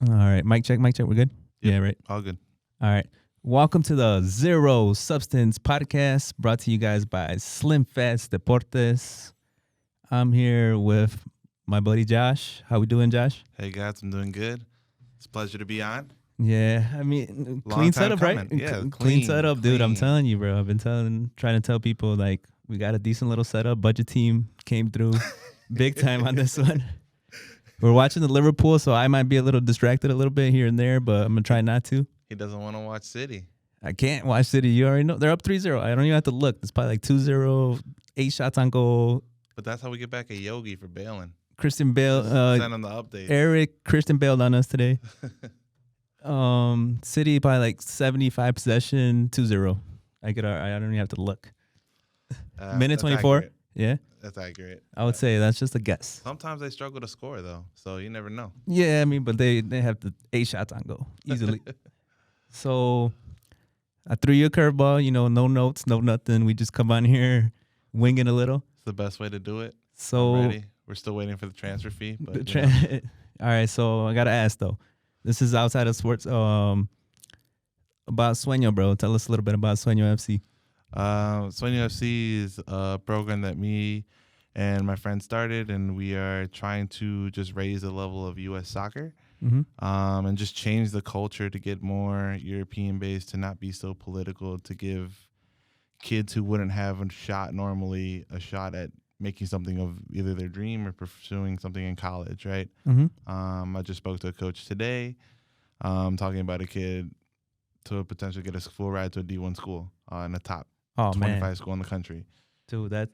All right, mic check, mic check. We're good? Yep. Yeah, right. All good. All right. Welcome to the Zero Substance Podcast, brought to you guys by Slim Fast Deportes. I'm here with my buddy Josh. How we doing, Josh? Hey guys, I'm doing good. It's a pleasure to be on. Yeah, I mean, Long clean time setup, coming. right? Yeah, Clean clean, setup, dude. I'm clean. telling you, bro. I've been trying to tell people like we got a decent little setup. Budget team came through big time on this one. We're watching the Liverpool, so I might be a little distracted a little bit here and there, but I'm gonna try not to. He doesn't want to watch City. I can't watch City. You already know they're up 3-0. I don't even have to look. It's probably like 2-0, 8 shots on goal. But that's how we get back a Yogi for bailing. Christian Bale, Send him the update. Eric, Christian Bale on us today. City by like 75 possession, 2-0. I don't even have to look. Minute 24. Accurate. Yeah, That's accurate. I would say that's just a guess. Sometimes they struggle to score though, so you never know. Yeah, I mean, but they have the 8 shots on goal easily. So I threw you a curveball. No notes, no nothing. We just come on here winging a little. It's the best way to do it. So I'm ready. We're still waiting for the transfer fee. But all right, so I gotta ask though. This is outside of sports. About Sueño, bro. Tell us a little bit about Sueño FC. Sueño FC is a program that me and my friend started, and we are trying to just raise the level of U.S. soccer, and just change the culture to get more European-based, to not be so political, to give kids who wouldn't have a shot normally a shot at making something of either their dream or pursuing something in college, right? I just spoke to a coach today, talking about a kid to potentially get a full ride to a D1 school in the top 25 school in the country. Dude, that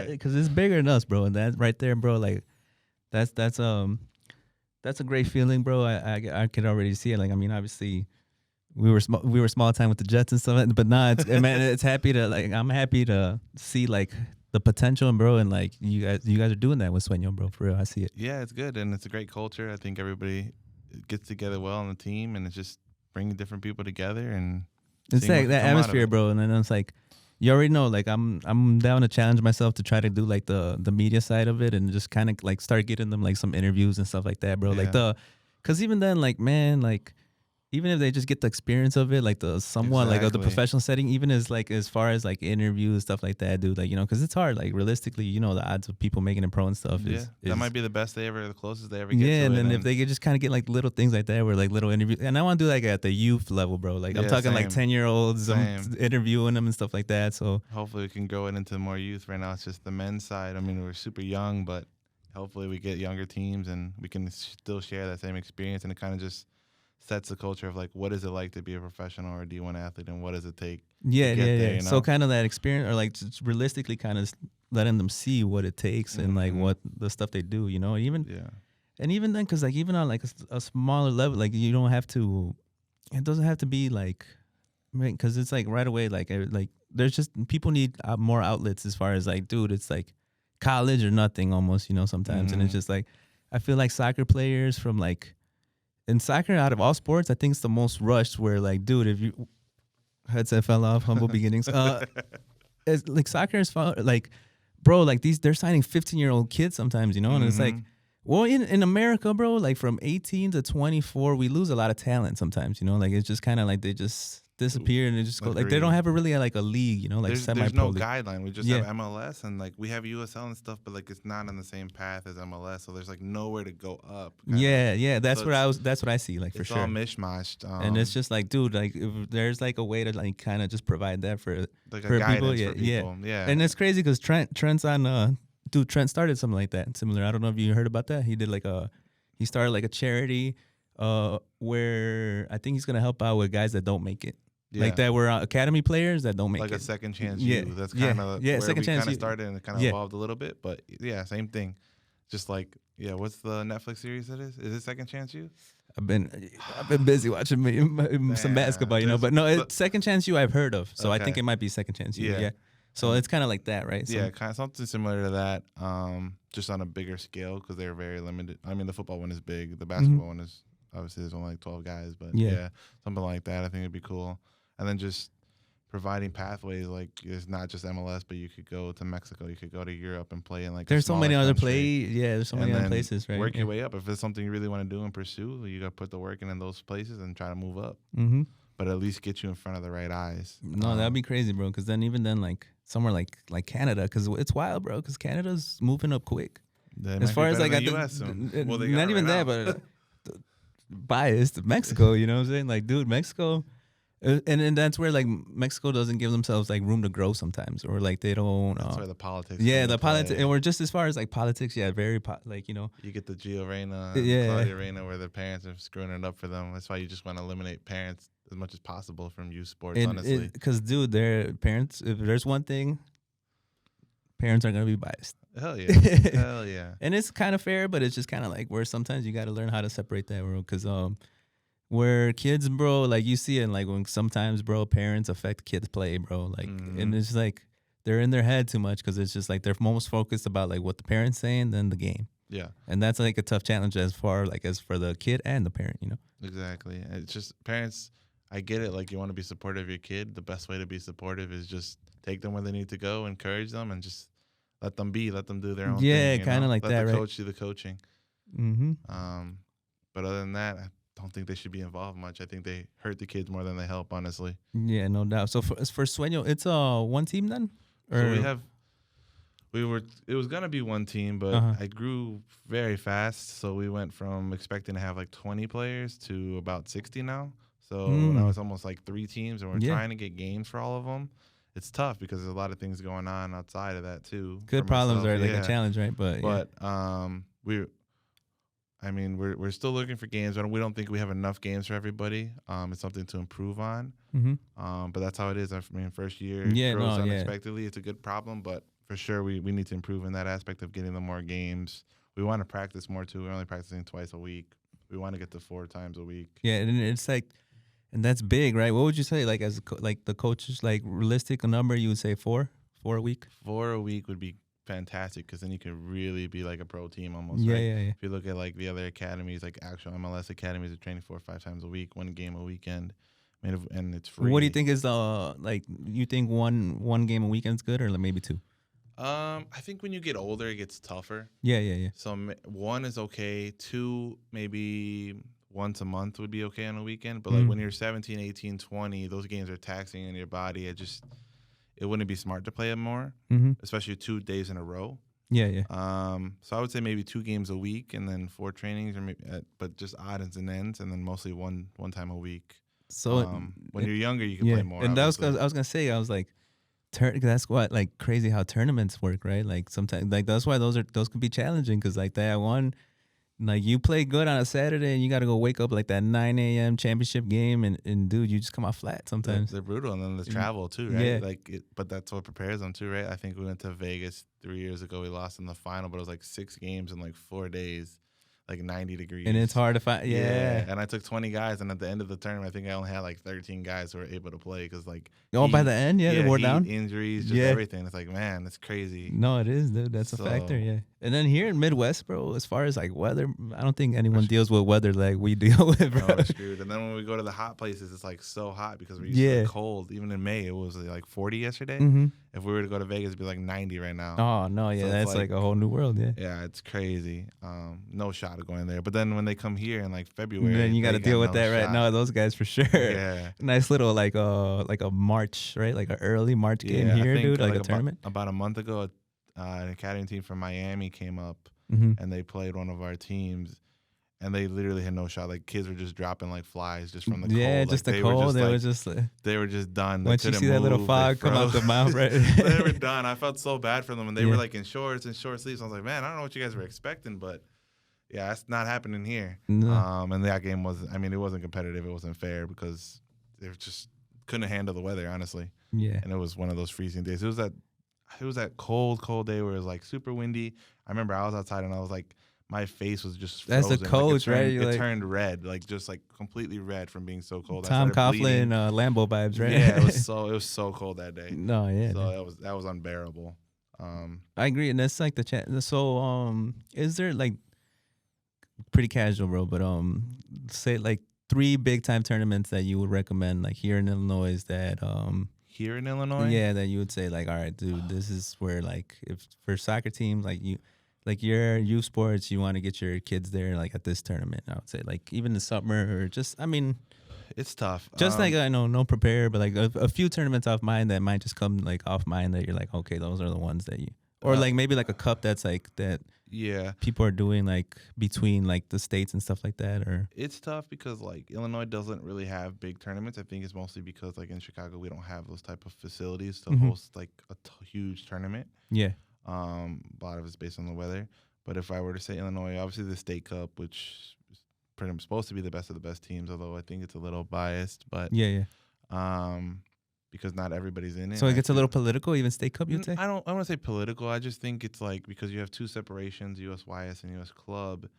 because it's bigger than us, bro. And that right there, bro, like that's a great feeling, bro. I could already see it. Like, I mean, obviously we were small time with the Jets and stuff, but it's happy to I'm happy to see like the potential, and bro, and like you guys are doing that with Sueño, bro. For real, I see it. Yeah, it's good, and it's a great culture. I think everybody gets together well on the team, and it's just bringing different people together, and it's like that atmosphere, bro. And then it's like, you already know, like I'm down to challenge myself to try to do like the media side of it, and just kind of like start getting them like some interviews and stuff like that, bro. Yeah. Like because even then, like, man, like even if they just get the experience of it, like the somewhat like of the professional setting, even as far as like interviews, stuff like that, dude, like, because it's hard, like realistically, the odds of people making it pro and stuff that might be the closest they ever get to and it. then if they could just kind of get like little things like that, where like little interviews, and I want to do like at the youth level, bro, like I'm talking like 10-year-olds, I'm interviewing them and stuff like that. So hopefully we can grow it into more youth. Right now it's just the men's side. I mean, we're super young, but hopefully we get younger teams and we can still share that same experience, and it kind of just sets the culture of like, what is it like to be a professional or a D1 athlete, and what does it take to get there, So kind of that experience, or like just realistically kind of letting them see what it takes and like what the stuff they do, even and even then, because like even on like a smaller level, like you don't have to, it doesn't have to be like, because it's like right away, like there's just, people need more outlets as far as like, dude, it's like college or nothing almost, sometimes. And it's just like, I feel like soccer players from like, in soccer, out of all sports, I think it's the most rushed, where like, dude, if you headset fell off, humble beginnings. It's like soccer is fun, like, bro, like they're signing 15-year-old kids sometimes, and it's like, well, in America, bro, like from 18 to 24, we lose a lot of talent sometimes, like it's just kind of like they just disappear, and it just go like they don't have a league, like there's no league. guideline. We just have MLS, and like we have USL and stuff, but like it's not on the same path as MLS, so there's like nowhere to go up. That's what I see, like, for sure. It's all mishmashed, and it's just like, dude, like if there's like a way to like kind of just provide that for people, and it's crazy because Trent's on Trent started something like that similar. I don't know if you heard about that. He did he started like a charity where I think he's gonna help out with guys that don't make it. Like that were academy players that don't make it. Like a second chance youth. That's kind of where we kind of started, and it kind of evolved a little bit. But yeah, same thing. Just like, what's the Netflix series that is? Is it Second Chance Youth? I've been busy watching some basketball, but no, it's Second Chance You I've heard of. So I think it might be Second Chance You. Yeah. So it's kind of like that, right? So, kind of something similar to that, just on a bigger scale, because they're very limited. I mean, the football one is big. The basketball one is, obviously, there's only like 12 guys. But something like that, I think it'd be cool. And then just providing pathways. Like it's not just MLS, but you could go to Mexico, you could go to Europe and play in like there's so many other places. Yeah, there's so many other places, right? Work your way up. If it's something you really want to do and pursue, you got to put the work in those places and try to move up. Mm-hmm. But at least get you in front of the right eyes. No, that'd be crazy, bro. Because then even then, like somewhere like Canada, because it's wild, bro. Because Canada's moving up quick. As far as like I US soon. Well, not even that, but biased Mexico. You know what I'm saying? Like, dude, Mexico. And that's where like Mexico doesn't give themselves like room to grow sometimes, or like they don't. That's where the politics. Yeah, the politics, or just as far as like politics, yeah, very like, you know. You get the Gio Reyna, Claudia Reyna, where the parents are screwing it up for them. That's why you just want to eliminate parents as much as possible from youth sports, honestly. Because dude, their parents. If there's one thing, parents are gonna be biased. Hell yeah, hell yeah. And it's kind of fair, but it's just kind of like where sometimes you got to learn how to separate that, bro. Because where kids, bro, like you see it, like when sometimes, bro, parents affect kids' play, bro. Like, and it's like they're in their head too much because it's just like they're most focused about like what the parent's saying than the game. Yeah, and that's like a tough challenge as far like as for the kid and the parent, you know. Exactly. It's just parents. I get it. Like you want to be supportive of your kid. The best way to be supportive is just take them where they need to go, encourage them, and just let them be. Let them do their own thing. Yeah, kind of like let that, the right? Coach do the coaching. Mm-hmm. But other than that, I don't think they should be involved much. I think they hurt the kids more than they help, honestly. Yeah, no doubt. So for Sueño, it's one team then? Or? So it was gonna be one team, but I grew very fast. So we went from expecting to have like 20 players to about 60 now. So now it's almost like 3 teams, and we're trying to get games for all of them. It's tough because there's a lot of things going on outside of that too. Good problems are like a challenge, right? But we're still looking for games. We don't think we have enough games for everybody. It's something to improve on. But that's how it is. I mean, first year grows unexpectedly. It's a good problem, but for sure we need to improve in that aspect of getting them more games. We want to practice more too. We're only practicing twice a week. We want to get to 4 times a week. Yeah, and it's like, and that's big, right? What would you say, like as like the coach's like realistic number? You would say 4 a week. 4 a week would be fantastic because then you can really be like a pro team almost. Yeah, right? yeah. If you look at like the other academies, like actual MLS academies, are training 4 or 5 times a week, 1 game a weekend, and it's free. What do you think is like? You think one game a weekend's good, or like maybe 2? I think when you get older, it gets tougher. Yeah. So 1 is okay. 2 maybe once a month would be okay on a weekend. But like when you're 17, 18, 20, those games are taxing on your body. It wouldn't be smart to play them more, especially 2 days in a row. Yeah. So I would say maybe 2 games a week and then 4 trainings, or maybe, but just odds and ends, and then mostly one time a week. So when you're younger, you can play more. And that's I was gonna say, I was like, that's what like crazy how tournaments work, right? Like sometimes, like that's why those can be challenging because like that one. Like you play good on a Saturday and you got to go wake up like that 9 a.m. championship game and dude, you just come out flat sometimes. They're brutal, and then the travel too, right? Yeah. But that's what prepares them too, right? I think we went to Vegas 3 years ago. We lost in the final, but it was like 6 games in like 4 days, like 90 degrees. And it's hard to find. Yeah. And I took 20 guys, and at the end of the tournament, I think I only had like 13 guys who were able to play because like. By the end, they wore down. Injuries, just everything. It's like, man, it's crazy. No, it is, dude. That's a factor, yeah. And then here in Midwest, bro, as far as like weather, I don't think anyone deals with weather like we deal with, bro. No, we're screwed. And then when we go to the hot places, it's like so hot because we're used to the cold. Even in May, it was like 40 yesterday. If we were to go to Vegas, it'd be like 90 right now. Oh, no, yeah, so that's like a whole new world, yeah. Yeah, it's crazy. No shot of going there. But then when they come here in like February, then you got to deal with that right now. Those guys for sure. Yeah. Nice little like a March, right? Like an early March game here, dude, like a tournament. About a month ago, an academy team from Miami came up and they played one of our teams, and they literally had no shot. Like kids were just dropping like flies just from the cold. Yeah, just the cold. They were just done. Once you see that little fog come out the mouth, right? They were done. I felt so bad for them, and they were like in shorts and short sleeves. I was like, man, I don't know what you guys were expecting, but yeah, that's not happening here. No. And that game it wasn't competitive. It wasn't fair because they just couldn't handle the weather, honestly. Yeah. And it was one of those freezing days. It was that cold day where it was like super windy. I remember I was outside and I was like, my face was just frozen. That's the coach, like right? It turned red, like just like completely red from being so cold. Tom Coughlin, Lambo vibes, right? Yeah, it was so cold that day. No, yeah. So that was unbearable. I agree, and that's like the chat. So, is there like pretty casual, bro? But say like 3 big time tournaments that you would recommend, like here in Illinois, that here in Illinois. Yeah, that you would say like, all right, dude, this is where like if for soccer teams like your youth sports, you want to get your kids there like at this tournament. I would say like even the summer or just it's tough. Just like I know no prepare, but like a few tournaments off mine that might just come like off mine that you're like okay, those are the ones that you or like maybe like a cup that's like that. Yeah, people are doing like between like the states and stuff like that. Or it's tough because like Illinois doesn't really have big tournaments. I think it's mostly because like in Chicago we don't have those type of facilities to host like a huge tournament. Yeah. A lot of it's based on the weather. But if I were to say Illinois, obviously the State Cup, which is pretty much supposed to be the best of the best teams, although I think it's a little biased. But yeah. Because not everybody's in it. So it gets a little political, even State Cup, you'd say? I don't want to say political. I just think it's like because you have two separations, USYS and US Club.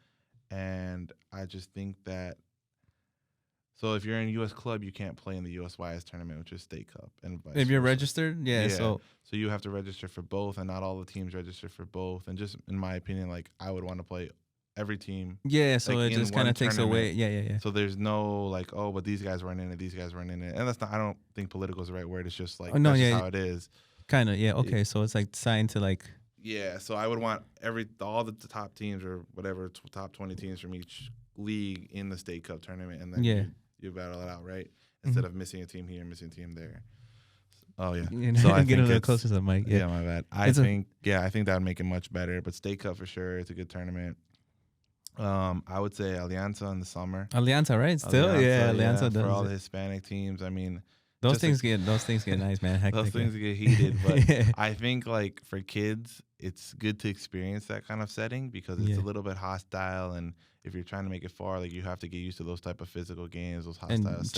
And I just think that so if you're in US Club, you can't play in the USYS tournament, which is State Cup. And if you're registered, yeah. So you have to register for both, and not all the teams register for both. And just in my opinion, like I would want to play every team. Yeah, so like, it just kind of takes away. Yeah. So there's no like, oh, but these guys weren't in it, these guys weren't in it. And that's not, I don't think political is the right word. It's just like, that's just how it is. Kind of, yeah. Okay, so it's like signed to like. Yeah, so I would want all the top teams or whatever, top 20 teams from each league in the State Cup tournament. And then you battle it out, right? Instead of missing a team here, missing a team there. Oh, yeah. So I get a little closer to the mic. Yeah, my bad. I think that would make it much better. But State Cup for sure, it's a good tournament. I would say Alianza in the summer. Alianza, right? Still, Alianza does for all the Hispanic teams. I mean, those things get nice, man. Heck, those things get heated, but I think like for kids, it's good to experience that kind of setting because it's a little bit hostile, and if you're trying to make it far, like you have to get used to those type of physical games, those hostile and settings.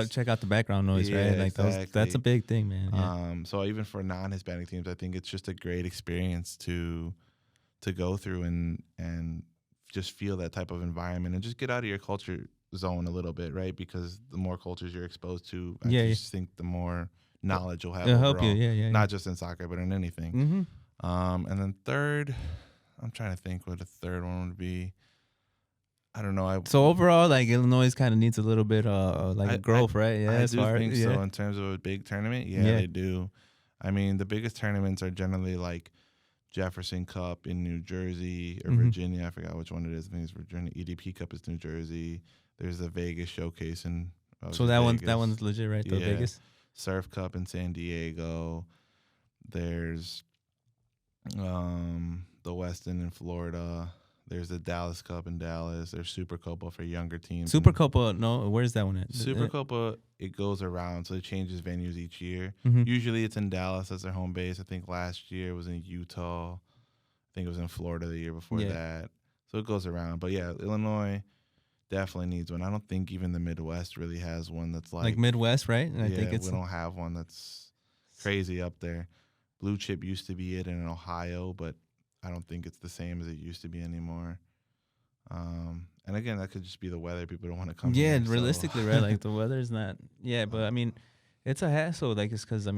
check out the background noise, right? Like exactly. That's a big thing, man. Yeah. So even for non-Hispanic teams, I think it's just a great experience to go through and just feel that type of environment and just get out of your culture zone a little bit, right? Because the more cultures you're exposed to, I just think the more knowledge you'll have It'll overall. help you, Not just in soccer, but in anything. And then third, I'm trying to think what the third one would be. I don't know. So overall, like Illinois kind of needs a little bit like growth, right? Yeah, I do think so. In terms of a big tournament, they do. I mean, the biggest tournaments are generally like Jefferson Cup in New Jersey or Virginia. I forgot which one it is. I think it's Virginia. EDP Cup is New Jersey. There's the Vegas Showcase in so that one's legit, right? The Vegas Surf Cup in San Diego. There's the Westin in Florida. There's the Dallas Cup in Dallas. There's Super Copa for younger teams. Super Copa, no, where's that one at? Super Copa, it goes around, so it changes venues each year. Usually it's in Dallas as their home base. I think last year it was in Utah. I think it was in Florida the year before that. So it goes around. But yeah, Illinois definitely needs one. I don't think even the Midwest really has one that's like Midwest, right? And I think we don't have one that's crazy up there. Blue Chip used to be it in Ohio, but I don't think it's the same as it used to be anymore. And again, that could just be the weather. People don't want to come here. Yeah, realistically, right? Like the weather's not. Yeah, but I mean, it's a hassle. Like it's because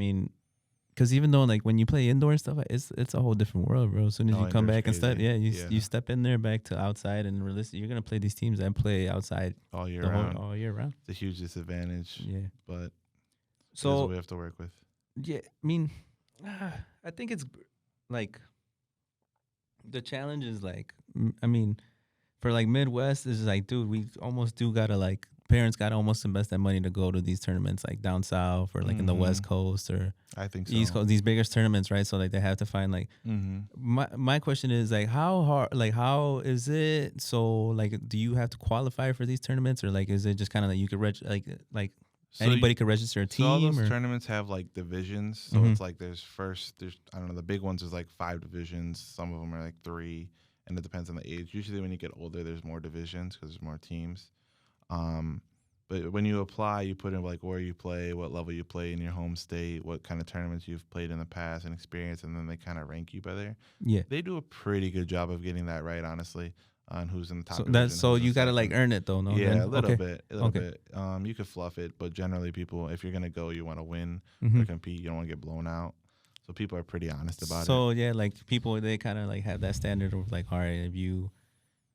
even though like when you play indoor and stuff, it's a whole different world, bro. As soon as you come back and step, you step in there back to outside and realistic, you're gonna play these teams that play outside all year round. All year round. It's a huge disadvantage. Yeah, but so what we have to work with. Yeah, I mean, I think it's like. The challenge is like, I mean, for like Midwest, is like, dude, we almost do gotta like, parents gotta almost invest that money to go to these tournaments like down south or like in the West Coast or I think so. East Coast, these bigger tournaments, right? So like they have to find like, my question is like, how how is it? So like, do you have to qualify for these tournaments or like, is it just kind of like you could like so anybody could register a team? So all those tournaments have like divisions. So it's like there's I don't know, the big ones is like 5 divisions. Some of them are like 3, and it depends on the age. Usually when you get older, there's more divisions because there's more teams. But when you apply, you put in like where you play, what level you play in your home state, what kind of tournaments you've played in the past and experience, and then they kind of rank you by there. Yeah, they do a pretty good job of getting that right, honestly. On who's in the top division. So you gotta like earn it though, no? Yeah, a little bit. You could fluff it, but generally people, if you're gonna go, you want to win or compete. You don't want to get blown out. So people are pretty honest about it. So yeah, like people, they kind of like have that standard of like, all right, if you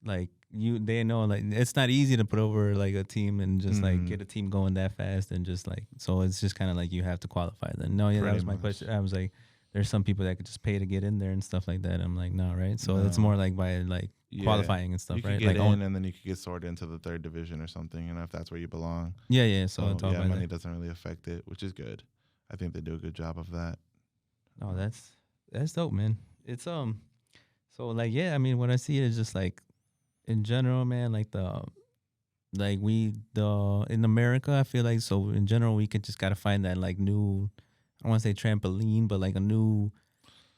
like they know like it's not easy to put over like a team and just like get a team going that fast and just like so it's just kind of like you have to qualify. Then no, yeah, that was my question. I was like, there's some people that could just pay to get in there and stuff like that. I'm like, no, right? So it's more like by like qualifying and stuff, you right? Get like in and then you could get sorted into the 3rd division or something, if that's where you belong. Yeah. So it's all money that. doesn't really affect it, which is good. I think they do a good job of that. Oh, that's dope, man. It's so like yeah, I mean, what I see is just like in general, man, like in America, I feel like so in general we could just gotta find that like new, I want to say trampoline, but like a new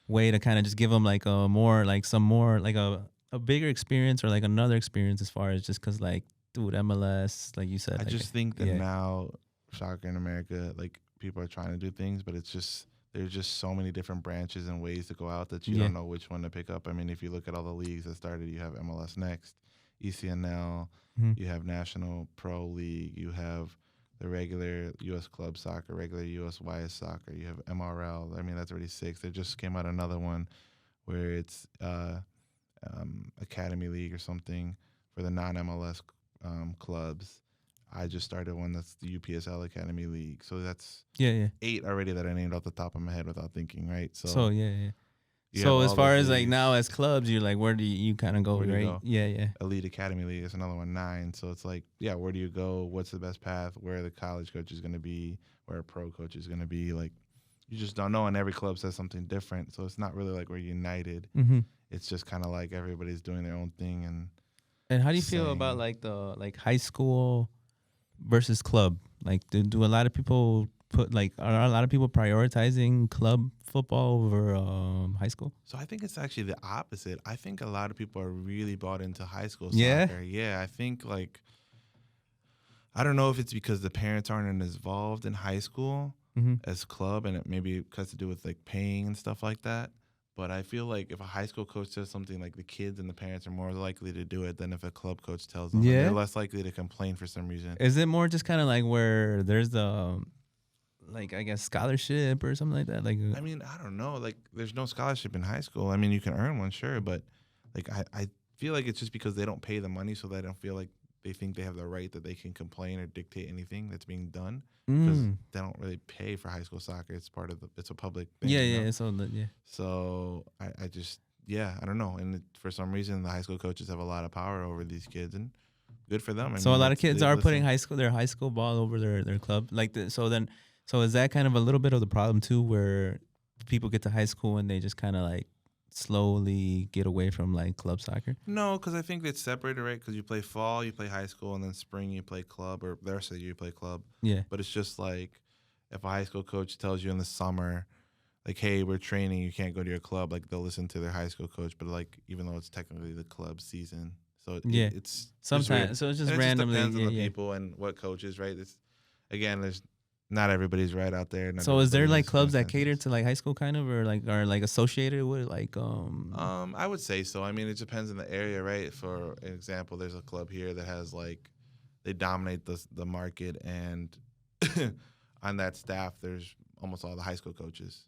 way to kind of just give them like a more like some more like a bigger experience or like another experience as far as just because like dude MLS like you said. I like, just think that now soccer in America, like people are trying to do things, but it's just there's just so many different branches and ways to go out that you don't know which one to pick up. I mean, if you look at all the leagues that started, you have MLS Next, ECNL, you have National Pro League, you have the regular U.S. club soccer, regular USYS soccer, you have MRL. I mean, that's already 6. There just came out another one where it's Academy League or something for the non-MLS clubs. I just started one that's the UPSL Academy League. So that's 8 already that I named off the top of my head without thinking, right? So So as far as like now as clubs, you're like, where do you kind of go, right? Go? Yeah. Elite Academy League is another one, 9. So it's like, where do you go? What's the best path? Where the college coach is going to be? Where a pro coach is going to be? Like, you just don't know. And every club says something different. So it's not really like we're united. It's just kind of like everybody's doing their own thing. And how do you feel about like the like high school versus club? Like, do a lot of people are a lot of people prioritizing club football over high school? So I think it's actually the opposite. I think a lot of people are really bought into high school soccer. Yeah, I think like, I don't know if it's because the parents aren't as involved in high school as club, and it maybe has to do with like paying and stuff like that. But I feel like if a high school coach says something, like the kids and the parents are more likely to do it than if a club coach tells them. They're less likely to complain for some reason. Is it more just kind of like where there's the like I guess scholarship or something like that? Like I mean, I don't know. Like there's no scholarship in high school. I mean, you can earn one, sure, but like I feel like it's just because they don't pay the money, so they don't feel like they think they have the right that they can complain or dictate anything that's being done because they don't really pay for high school soccer. It's part of it's a public thing. So I just I don't know. And for some reason, the high school coaches have a lot of power over these kids, and good for them. So a lot of kids are putting their high school ball over their club. Like so is that kind of a little bit of the problem too, where people get to high school and they just kind of like slowly get away from like club soccer? No, because I think it's separated, right? Because you play fall, you play high school, and then spring you play club, or the rest of the year you play club. Yeah. But it's just like if a high school coach tells you in the summer, like, hey, we're training, you can't go to your club, like they'll listen to their high school coach, but like even though it's technically the club season. So it's sometimes so it's just randomly. It depends on the people and what coaches, right? It's there's not everybody's right out there. So is there like clubs that cater to like high school kind of, or like are like associated with like I would say so. I mean, it depends on the area, right? For example, there's a club here that has like they dominate the market, and on that staff there's almost all the high school coaches.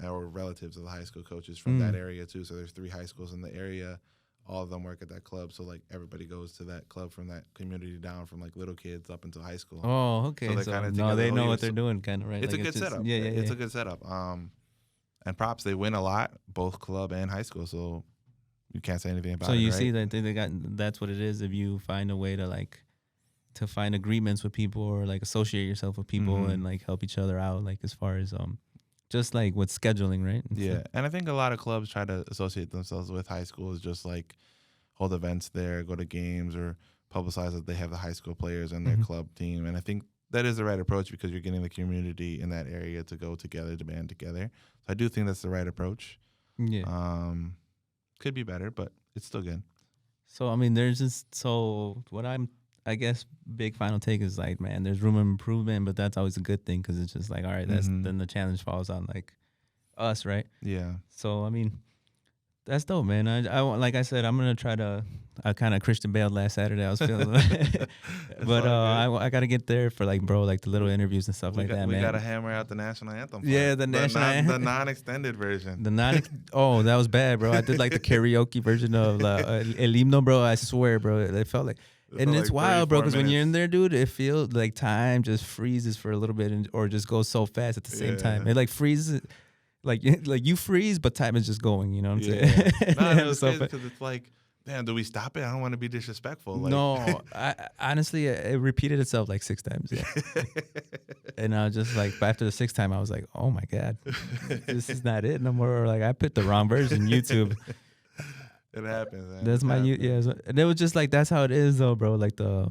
Or relatives of the high school coaches from that area too. So there's 3 high schools in the area. All of them work at that club, so like everybody goes to that club from that community down, from like little kids up until high school. Oh, okay. So they know what they're doing, kind of, right? It's like a good setup. It's a good setup. And props, they win a lot, both club and high school. So you can't say anything about it. So you right? see that they got that's what it is. If you find a way to find agreements with people or like associate yourself with people and like help each other out, like as far as just like with scheduling, right? And I think a lot of clubs try to associate themselves with high schools, just like hold events there, go to games, or publicize that they have the high school players and their club team. And I think that is the right approach because you're getting the community in that area to go together, to band together. So I do think that's the right approach. Could be better, but it's still good. So, I mean, I guess big final take is like, man, there's room of improvement, but that's always a good thing because it's just like, all right, then the challenge falls on like us, right? Yeah. So, I mean, That's dope, man. Like I said, I'm gonna try to. I kind of Christian Bale last Saturday. I was feeling, but I gotta get there for like, bro, like the little interviews and stuff like that, we man. gotta hammer out the national anthem. Yeah, the national anthem, the non-extended version. Oh, that was bad, bro. I did like the karaoke version of El Himno, bro. I swear, bro. It felt like. And it's like wild, bro, because when you're in there, dude, it feels like time just freezes for a little bit, or just goes so fast at the same time. It like freezes, like you freeze, but time is just going. You know what I'm saying? No, it was crazy because it's like, damn, do we stop it? I don't want to be disrespectful. Like, no, I honestly, it repeated itself like 6 times. Yeah. And I was just like, after the 6th time, I was like, oh my God, this is not it no more. Like, I picked the wrong version, YouTube. It happens, man. That's and it was just like, that's how it is though, bro. Like that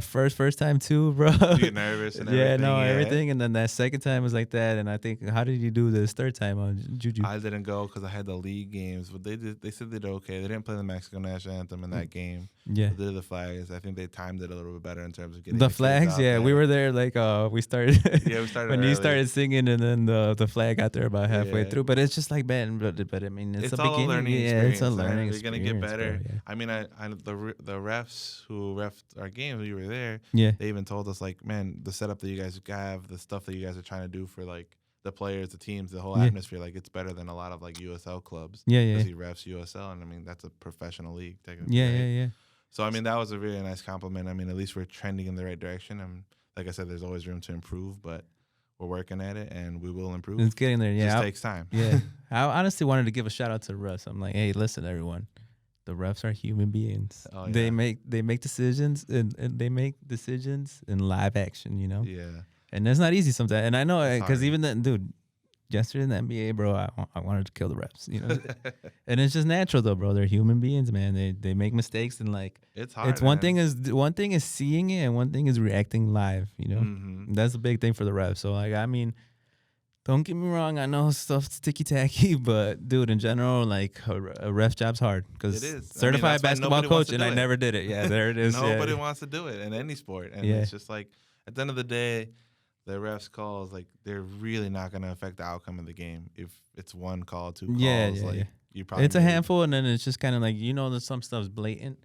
first time too, bro. You get nervous and everything. Everything. And then that second time was like that. And I think, how did you do this third time on Juju? I didn't go because I had the league games, but they said they did okay. They didn't play the Mexican national anthem in that game. Yeah, they did the flags. I think they timed it a little bit better in terms of getting the flags. Yeah, we were there like we started. We started when early. he started singing, and then the flag got there about halfway through. But it's just like, man, but I mean, it's a beginning. Learning experience. It's a learning. They're gonna get better. Bro, yeah. I mean, the refs who refed our games, you were there. Yeah, they even told us like, man, the setup that you guys have, the stuff that you guys are trying to do for like the players, the teams, the whole atmosphere, like it's better than a lot of like USL clubs. Yeah. Because he refs USL, and I mean that's a professional league technically. Yeah. So I mean that was a really nice compliment. I mean at least we're trending in the right direction. And like I said, there's always room to improve, but we're working at it and we will improve. It's getting there. Yeah, it just takes time. Yeah, I honestly wanted to give a shout out to Russ. I'm like, hey, listen, everyone. The refs are human beings. Oh, yeah. They make decisions and they make decisions in live action, you know? Yeah. And that's not easy sometimes. And I know because even then, dude, yesterday in the NBA, bro, I wanted to kill the refs, you know? And it's just natural though, bro. They're human beings, man. They make mistakes and like it's hard. It's one thing is seeing it and one thing is reacting live, you know? Mm-hmm. That's a big thing for the refs. So like I mean, don't get me wrong. I know stuff's ticky tacky, but dude, in general, like a ref job's hard because certified basketball coach, and I never did it. Yeah, there it is. Nobody wants to do it in any sport, and it's just like at the end of the day, the refs calls like they're really not going to affect the outcome of the game if it's one call, 2 calls. Yeah. You probably it's a handful, and then it's just kind of like that some stuff's blatant,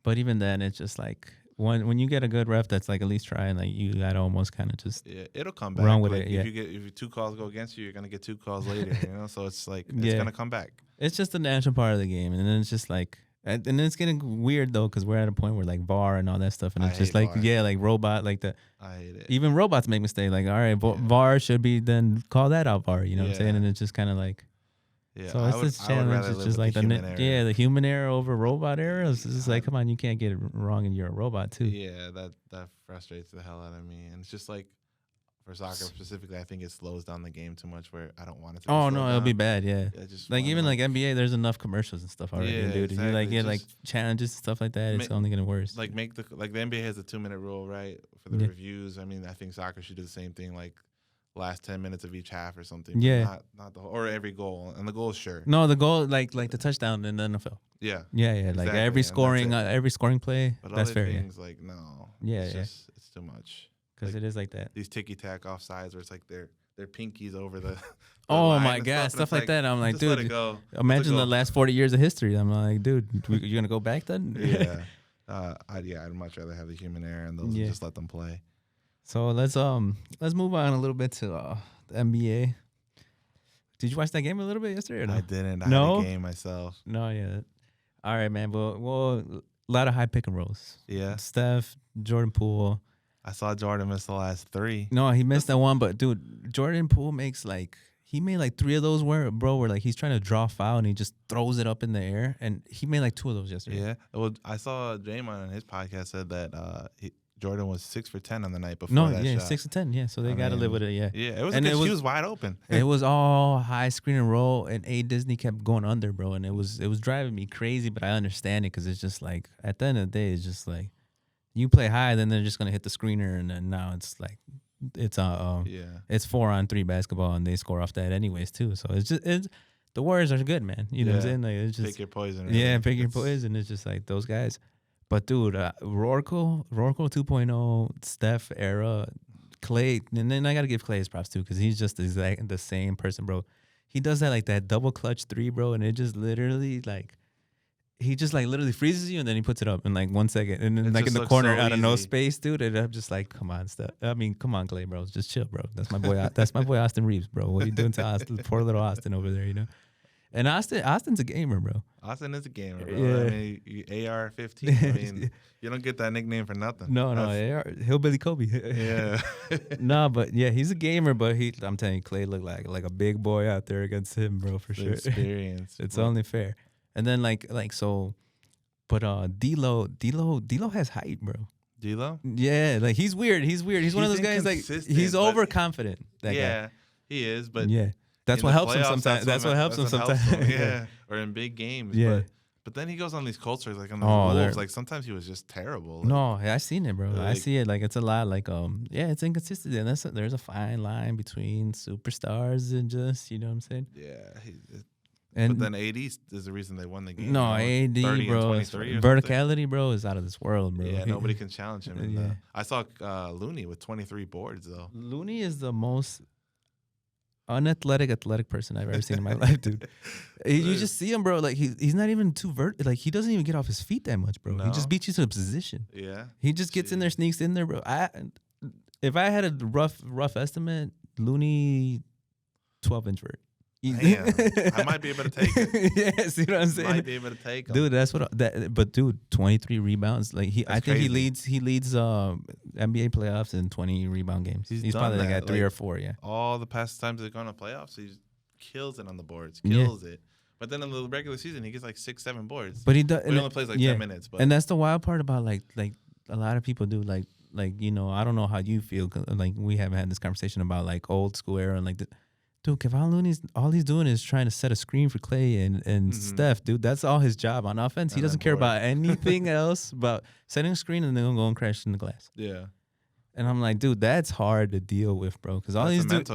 but even then, it's just like. When you get a good ref that's like at least trying, like you gotta almost kind of just it'll come back. Wrong with like it. Yeah. If 2 calls go against you, you're gonna get 2 calls later. You know, so it's like it's gonna come back. It's just a natural part of the game, and then it's just like, and then it's getting weird though because we're at a point where like VAR and all that stuff, and it's just like VAR. Like robot, like I hate it. Even robots make mistakes. Like all right, VAR should be then call that out VAR. You know what I'm saying? And it's just kind of like. Yeah, so it's this challenge. It's just like the human error over robot error. It's just like, come on, you can't get it wrong, and you're a robot too. Yeah, that frustrates the hell out of me. And it's just like for soccer specifically, I think it slows down the game too much. Where I don't want it to. Oh no, it'll be bad. Yeah, like even like NBA, there's enough commercials and stuff already, dude. Exactly. You like get like challenges and stuff like that. It's only gonna worse. Like the NBA has a 2-minute rule, right, for the reviews. I mean, I think soccer should do the same thing. Like. Last 10 minutes of each half or something. Yeah. Not the whole, or every goal. And the goal, sure. No, the goal, like the touchdown in the NFL. Yeah. Yeah. Exactly. Like every scoring play. But that's fair. Things like no. Yeah. It's too much. Because it is like that. These ticky tack offsides where it's like their pinkies over the. Oh my God, stuff like that. I'm like, dude. Let it go. Imagine the last 40 years of history. I'm like, dude, you gonna go back then? Yeah. I'd much rather have the human error and those and just let them play. So let's move on a little bit to the NBA. Did you watch that game a little bit yesterday? Or no? I didn't. I had a game myself. No, yeah. All right, man. Well, a lot of high pick and rolls. Yeah. Steph, Jordan Poole. I saw Jordan miss the last 3. No, he missed that one. But dude, Jordan Poole he made like 3 of those where like he's trying to draw a foul and he just throws it up in the air, and he made like 2 of those yesterday. Yeah. Well, I saw Draymond on his podcast said that Jordan was 6 for 10 on the night before. No, that shot. 6 for 10. Yeah, so they got to live with it. Yeah, it was. And he was wide open. It was all high screen and roll, and Disney kept going under, bro, and it was driving me crazy. But I understand it because it's just like at the end of the day, it's just like you play high, then they're just gonna hit the screener, and then now it's like it's 4-on-3 basketball, and they score off that anyways too. So it's the Warriors are good, man. You know what I'm saying? Like it's just pick your poison. Really. Yeah, pick your poison. It's just like those guys. But dude, Rorco 2.0, Steph era, Clay, and then I gotta give Clay his props too because he's just the same person, bro. he does that like that double clutch 3, bro, and it just literally like he just like literally freezes you and then he puts it up in like 1 second and then It like in just the looks corner so out of no easy. space, dude. And I'm just like, come on, stuff. I mean, come on, Clay, bro, just chill, bro. That's my boy. That's my boy Austin Reeves, bro. What are you doing to Austin? Poor little Austin over there, you know. And Austin's a gamer, bro. Austin is a gamer, bro. Yeah. I mean, AR-15. I mean, you don't get that nickname for nothing. No, Hillbilly Kobe. Yeah. No, but yeah, he's a gamer. But I'm telling you, Clay looked like a big boy out there against him, bro, for sure. Experience. It's only fair. And then like so, but D'Lo has height, bro. D'Lo? Yeah, like he's weird. He's one of those guys like he's overconfident. That guy. He is. But yeah, that's what helps him playoffs, sometimes. That's what helps him sometimes. Yeah, or in big games. Yeah. But then he goes on these cultures, like on the Wolves. Like sometimes he was just terrible. Like, No, I seen it, bro. Like, I see it. Like it's a lot. Like yeah, it's inconsistent. And there's a fine line between superstars and just you know what I'm saying. Yeah. And but then AD is the reason they won the game. No, AD, bro. Verticality, bro, is out of this world, bro. Yeah, nobody can challenge him. Yeah. I saw Looney with 23 boards though. Looney is the most athletic person I've ever seen in my life, dude. You just see him, bro. Like he's not even too like he doesn't even get off his feet that much, bro. No. He just beats you to a position. Yeah. He just gets in there, sneaks in there, bro. If I had a rough estimate, Looney 12-inch vert. Damn, I might be able to take it. Yeah, see what I'm saying? Might be able to take him. Dude, that's what but dude, 23 rebounds. Like I think he leads NBA playoffs in 20 rebound games. He's probably like at 3 or 4, yeah. All the past times they've gone to playoffs, he kills it on the boards. Kills it. But then in the regular season, he gets like 6-7 boards. But he does. He only plays like 10 minutes. But and that's the wild part about like a lot of people do like you know, I don't know how you feel. Like we haven't had this conversation about like old school era and like dude, Kevon Looney's all he's doing is trying to set a screen for Clay and Steph, dude. That's all his job on offense. He doesn't care about anything else but setting a screen and then go and crash in the glass. Yeah. And I'm like, dude, that's hard to deal with, bro. Because all he's doing,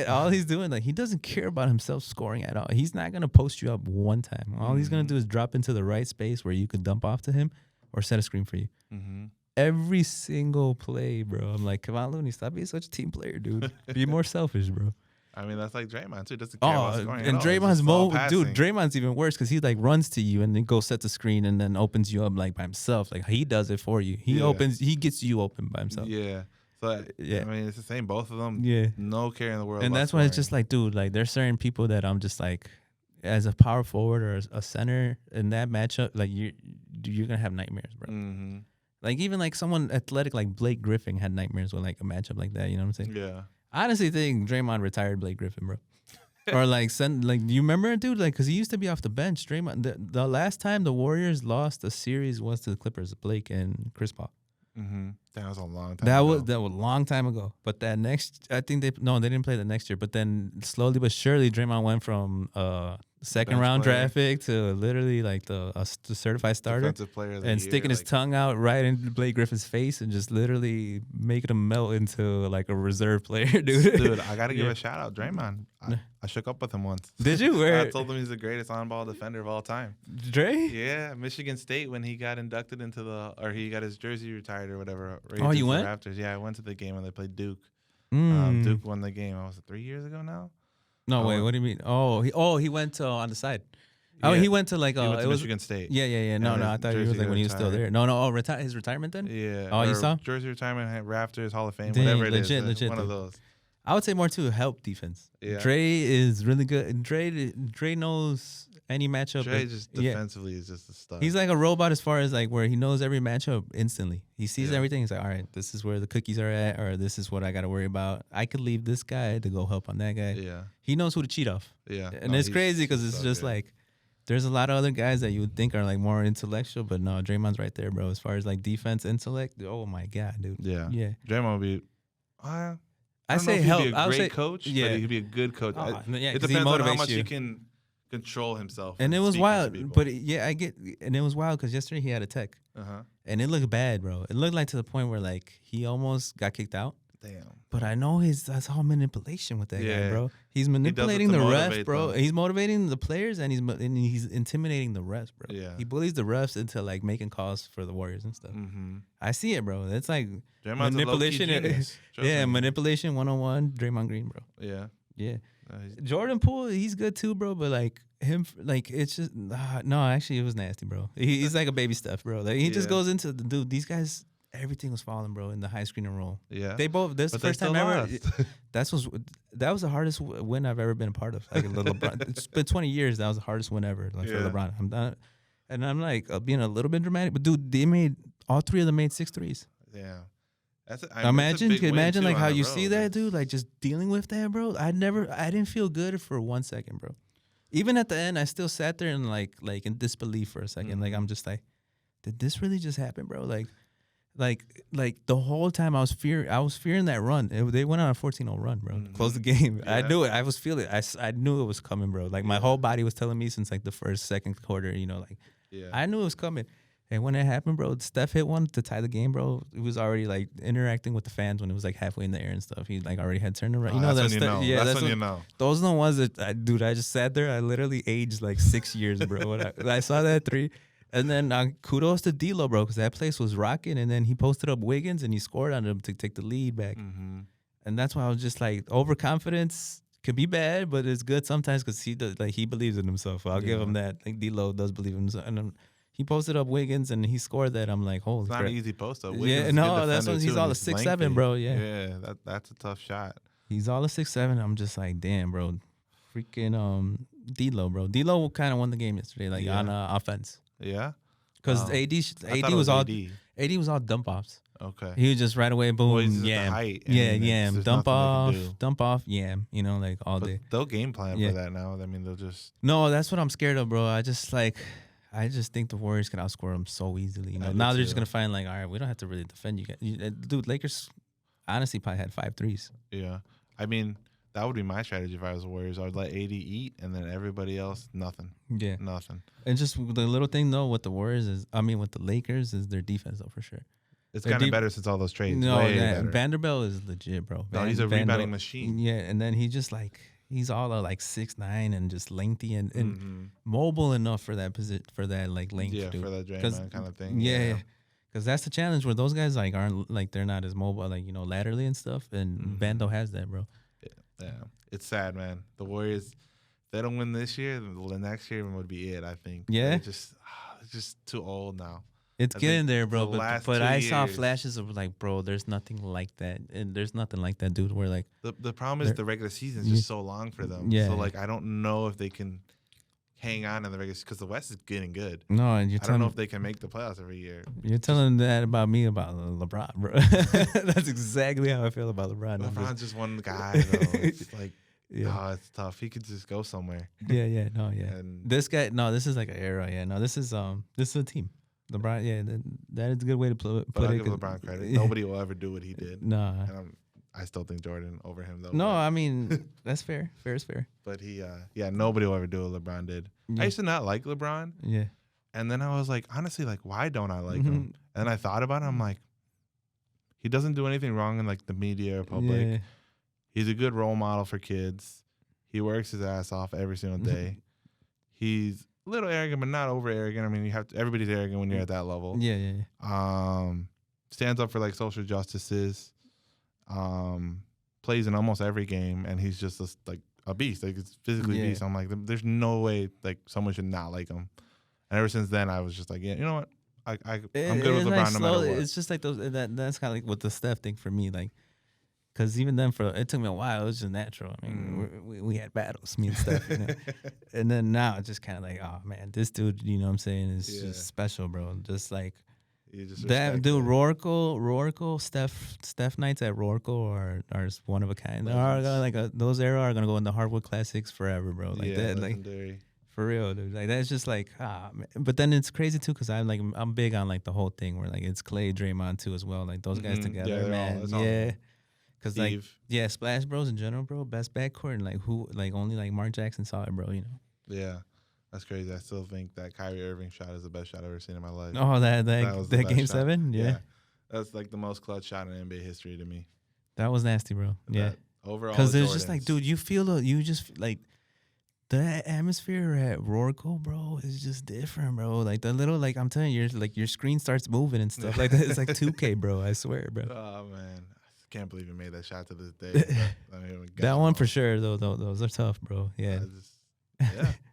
all he's doing, like he doesn't care about himself scoring at all. He's not gonna post you up one time. All he's gonna do is drop into the right space where you could dump off to him or set a screen for you. Every single play, bro. I'm like, Kevon Looney, stop being such a team player, dude. Be more selfish, bro. I mean, that's like Draymond too. Doesn't care about scoring and at all. Draymond's even worse because he like runs to you and then goes set the screen and then opens you up like by himself. Like he does it for you. He gets you open by himself. Yeah. So yeah, I mean, it's the same. Both of them. Yeah. No care in the world. And that's why it's just like, dude, like there's certain people that I'm just like, as a power forward or a center in that matchup, like you're gonna have nightmares, bro. Like even like someone athletic like Blake Griffin had nightmares with like a matchup like that. You know what I'm saying? Yeah. I honestly think Draymond retired Blake Griffin, bro. Or like you remember it, dude? Like, cause he used to be off the bench. Draymond. The last time the Warriors lost a series was to the Clippers, Blake and Chris Paul. That was a long time. That was a long time ago. But that next, I think they didn't play the next year. But then slowly but surely, Draymond went from second round draft pick to literally like the certified starter and sticking his tongue out right into Blake Griffin's face and just literally making him melt into like a reserve player, dude. Dude, I gotta give a shout out, Draymond. I shook up with him once. Did you? I told him he's the greatest on-ball defender of all time. Dre? Yeah, Michigan State when he got inducted into he got his jersey retired or whatever. Oh, you went? Raptors. Yeah, I went to the game when they played Duke. Duke won the game. Was it 3 years ago now? No, wait. What do you mean? He went on the side. Oh, he went to like it was Michigan State. Yeah. No, I thought he was like when he was still there. No. His retirement then. Yeah. Oh, you saw jersey retirement, Raptors, Hall of Fame, whatever it is. Legit. One of those. I would say more to help defense. Yeah. Dre is really good. Dre knows any matchup. Dre just defensively is just a stud. He's like a robot as far as like where he knows every matchup instantly. He sees everything. He's like, all right, this is where the cookies are at, or this is what I got to worry about. I could leave this guy to go help on that guy. Yeah. He knows who to cheat off. Yeah. And it's crazy because it's just like there's a lot of other guys that you would think are like more intellectual, but no, Draymond's right there, bro. As far as like defense intellect, oh my God, dude. Yeah. Draymond would be. I say help. He'd be a great coach. Yeah, he'd be a good coach. It depends on how much he can control himself. And it was wild, but I get. And it was wild because yesterday he had a tech, and it looked bad, bro. It looked like to the point where like he almost got kicked out. Damn. But I know that's all manipulation with that guy, bro. He's manipulating the refs, bro. He's motivating the players, and he's intimidating the refs, bro. Yeah. He bullies the refs into like making calls for the Warriors and stuff. I see it, bro. It's like manipulation. Manipulation 101. Draymond Green, bro. Yeah. Yeah. Jordan Poole, he's good too, bro. But like him, like it's just no. Actually, it was nasty, bro. He's like a baby Steph, bro. Like he just goes into the dude. These guys, everything was falling, bro, in the high screen and roll. Yeah, they both. This is the first time ever. That was the hardest win I've ever been a part of. Like LeBron, it's been 20 years. That was the hardest win ever. Like for LeBron, I'm done. And I'm like being a little bit dramatic, but dude, they made all three of them made 6 threes. Yeah. Imagine like how you see that, dude, like just dealing with that, bro. I didn't feel good for 1 second, bro. Even at the end, I still sat there and like in disbelief for a second. Mm-hmm. Like I'm just like, did this really just happen, bro? Like the whole time I was fearing that run. They went on a 14-0 run, bro. Mm-hmm. Close the game. Yeah. I knew it. I was feeling it. I knew it was coming, bro. Like my whole body was telling me since like the second quarter, like I knew it was coming. And when it happened, bro, Steph hit one to tie the game, bro. He was already like interacting with the fans when it was like halfway in the air and stuff. He like already had turned around. That's when you know. Yeah, that's when you know. Those are the ones that, I just sat there. I literally aged like 6 years, bro. When I saw that 3. And then kudos to D'Lo, bro, because that place was rocking. And then he posted up Wiggins and he scored on him to take the lead back. Mm-hmm. And that's why I was just like, overconfidence could be bad, but it's good sometimes because he believes in himself. I'll give him that. Like D'Lo does believe in himself. And he posted up Wiggins and he scored that. I'm like, holy crap. It's not an easy post up. Yeah, no, that's when he's all a 6'7", bro. Yeah. Yeah, that's a tough shot. He's all a 6'7". I'm just like, damn, bro. Freaking D'Lo, bro. D'Lo kind of won the game yesterday, like on offense. Yeah. Because AD was all dump offs. Okay. He was just right away, boom, yam. Yam. Dump off, yam. Like all day. They'll game plan for that now. I mean, they'll just. No, that's what I'm scared of, bro. I just think the Warriors can outscore them so easily. Now they're just gonna find like, all right, we don't have to really defend you guys. Dude, Lakers honestly probably had 5 threes. Yeah, I mean that would be my strategy if I was the Warriors. I would let AD eat, and then everybody else nothing. Yeah, nothing. And just the little thing though with the Warriors with the Lakers is their defense though for sure. It's kind of better since all those trades. No, Vanderbilt is legit, bro. No, he's a rebounding machine. Yeah, and then he just like. He's all like 6'9" and just lengthy and mobile enough for that position, for that like length. Yeah, for that Draymond kind of thing. Yeah, because that's the challenge where those guys like aren't like they're not as mobile like laterally and stuff. And Vando has that, bro. Yeah, it's sad, man. The Warriors, if they don't win this year, the next year would be it. I think. Yeah, it's just too old now. It's getting there, bro. But I saw flashes of like, bro, there's nothing like that, and there's nothing like that, dude. Where like the problem is the regular season is just so long for them. Yeah. So like, I don't know if they can hang on in the regular because the West is getting good. No, and I don't know if they can make the playoffs every year. You're telling that about me about LeBron, bro. That's exactly how I feel about LeBron. LeBron's just one guy, though. It's like. Yeah, it's tough. He could just go somewhere. Yeah. And this guy, this is like an era. Yeah, no, this is a team. LeBron, that is a good way to put it. But I'll give LeBron credit. Nobody will ever do what he did. No. And I still think Jordan over him, though. No, I mean, that's fair. Fair is fair. But nobody will ever do what LeBron did. Yeah. I used to not like LeBron. Yeah. And then I was like, honestly, like, why don't I like him? And I thought about it. I'm like, he doesn't do anything wrong in, like, the media or public. Yeah. He's a good role model for kids. He works his ass off every single day. He's a little arrogant, but not over arrogant. I mean, everybody's arrogant when you're at that level. Yeah. Stands up for like social justices. Plays in almost every game, and he's just like a beast. Like it's physically beast. I'm like, there's no way like someone should not like him. And ever since then, I was just like, yeah, you know what? I'm good with LeBron like no matter what. It's just like those. That's kind of like with the Steph thing for me, like. Because even then, it took me a while. It was just natural. I mean, we had battles, me and Steph. And then now it's just kind of like, oh, man, this dude, you know what I'm saying, is just special, bro. Just like that dude, Rorco, Steph nights at Rorco are one of a kind. Those era are going to go in the Hardwood Classics forever, bro. Like that, legendary. Like, for real, dude. Like, that's just like, man. But then it's crazy, too, because I'm big on, like, the whole thing where, like, it's Clay, Draymond, too, as well. Like, those guys together, man. Cause like Splash Bros in general, bro, best backcourt, and like only like Mark Jackson saw it, bro. Yeah, that's crazy. I still think that Kyrie Irving shot is the best shot I've ever seen in my life. Oh, that game shot. 7, yeah, that's like the most clutch shot in NBA history to me. That was nasty, bro. Yeah, overall, because it's just like, dude, you just like the atmosphere at Rorco, bro, is just different, bro. Like the little, like I'm telling you, your screen starts moving and stuff like that. It's like 2K, bro. I swear, bro. Oh man. can't believe he made that shot to this day. That one for sure, though. Those are tough, bro. Yeah.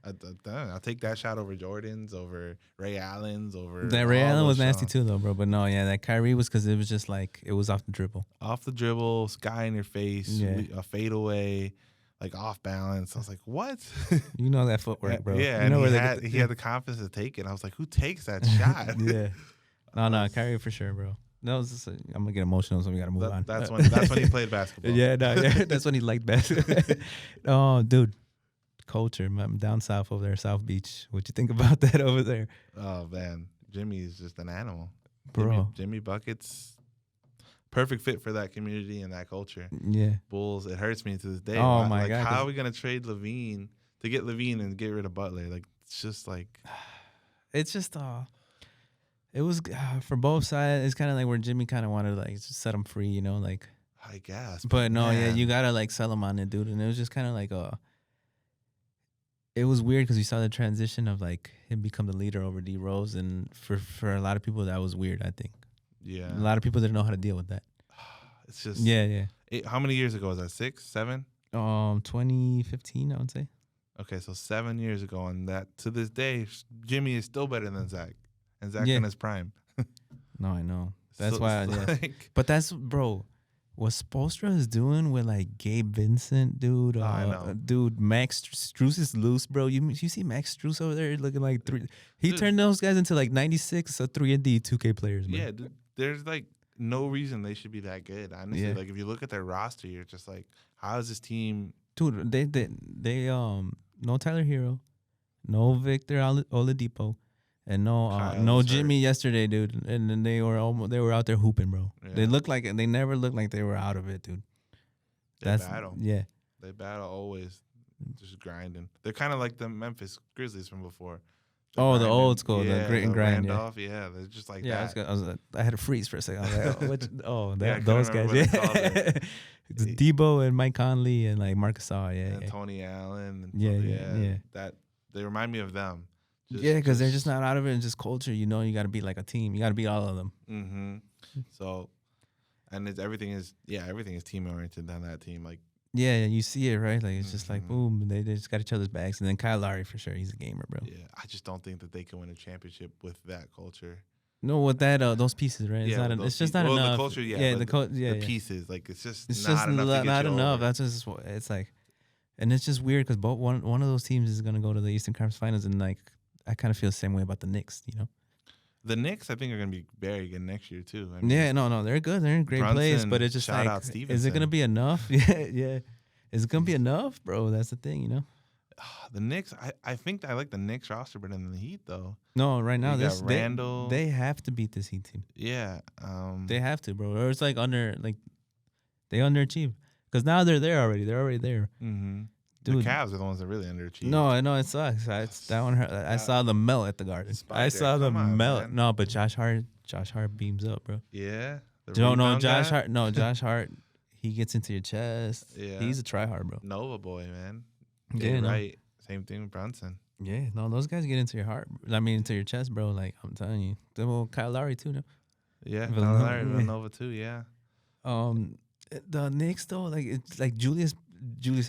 I'll take that shot over Jordan's, over Ray Allen's, over that Ray Allen was nasty shots. too, though, bro. But no, yeah, that Kyrie was because it was just like it was off the dribble, sky in your face, a fadeaway, like off balance. I was like, what? You know that footwork, bro. Yeah, you know and he had the confidence to take it. I was like, who takes that shot? Yeah, no, Kyrie for sure, bro. No, I'm gonna get emotional, so we gotta move on. That's when he played basketball. Yeah, that's when he liked basketball. Oh, dude. Culture, I'm down south over there, South Beach. What you think about that over there? Oh man, Jimmy is just an animal, bro. Jimmy Buckets, perfect fit for that community and that culture. Yeah, Bulls. It hurts me to this day. Oh my god, how are we gonna trade Levine to get Levine and get rid of Butler? Like it's just it was for both sides. It's kind of like where Jimmy kind of wanted to like just set him free, you know, like I guess. But no, man. Yeah, you gotta like sell him on it, dude. And it was just kind of like it was weird because you saw the transition of like him become the leader over D Rose, and for a lot of people that was weird. I think. Yeah. A lot of people didn't know how to deal with that. It's just how many years ago was that? 6, 7? 2015, I would say. Okay, so 7 years ago, and that to this day, Jimmy is still better than Zach, and Zach in his prime. No, I know. That's why. But that's what Spoelstra is doing with like Gabe Vincent, dude. I know. Dude, Max Strus is loose, bro. You see Max Strus over there looking like three. He turned those guys into like 96 3-and-D 2K players, bro. Yeah, dude, there's like no reason they should be that good. Honestly, like if you look at their roster, you're just like, how is this team? Dude, they no Tyler Hero, no Victor Oladipo. And no Jimmy yesterday, dude. And then they were out there hooping, bro. Yeah. They never looked like they were out of it, dude. They battle. Yeah. They battle always, just grinding. They're kind of like the Memphis Grizzlies from before. The old school, the grit and grind. Randolph, they're just like that. I had a freeze for a second. I was like, those guys. Yeah. It's Debo and Mike Conley and like Marcus Gasol, and Tony Allen. And That they remind me of them. Because they're just not out of it, and just culture. You know, you got to be like a team. You got to beat all of them. Mm-hmm. So, and everything is team oriented on that team. Like, you see it, right? Like it's just like boom, they just got each other's backs. And then Kyle Lowry for sure, he's a gamer, bro. Yeah, I just don't think that they can win a championship with that culture. No, with that those pieces, right? It's just not enough. The culture, the pieces, like it's just not enough. That's just it's like, and it's just weird because one of those teams is gonna go to the Eastern Conference Finals, and like. I kind of feel the same way about the Knicks, you know? The Knicks, I think, are going to be very good next year, too. I mean, no, they're good. They're in great place, but it's just like, is it going to be enough? Yeah. Is it going to be enough, bro? That's the thing, you know? The Knicks, I think I like the Knicks roster better than the Heat, though. No, right now, Randall. They have to beat this Heat team. Yeah. They have to, bro. Or it's like they underachieve. Because now they're there already. They're already there. Mm-hmm. Dude, the Cavs are the ones that really underachieve. No, I know it sucks. That one hurt. I saw the melt at the Garden. I saw the melt. Man. No, but Josh Hart beams up, bro. Yeah. Josh Hart. No, Josh Hart. He gets into your chest. Yeah. He's a tryhard, bro. Nova boy, man. Right. Same thing with Brunson. Yeah. No, those guys get into your heart. I mean, into your chest, bro. Like I'm telling you. Well, Kyle Lowry too, no. Yeah. Villanova too. Yeah. The Knicks though, like it's like Julius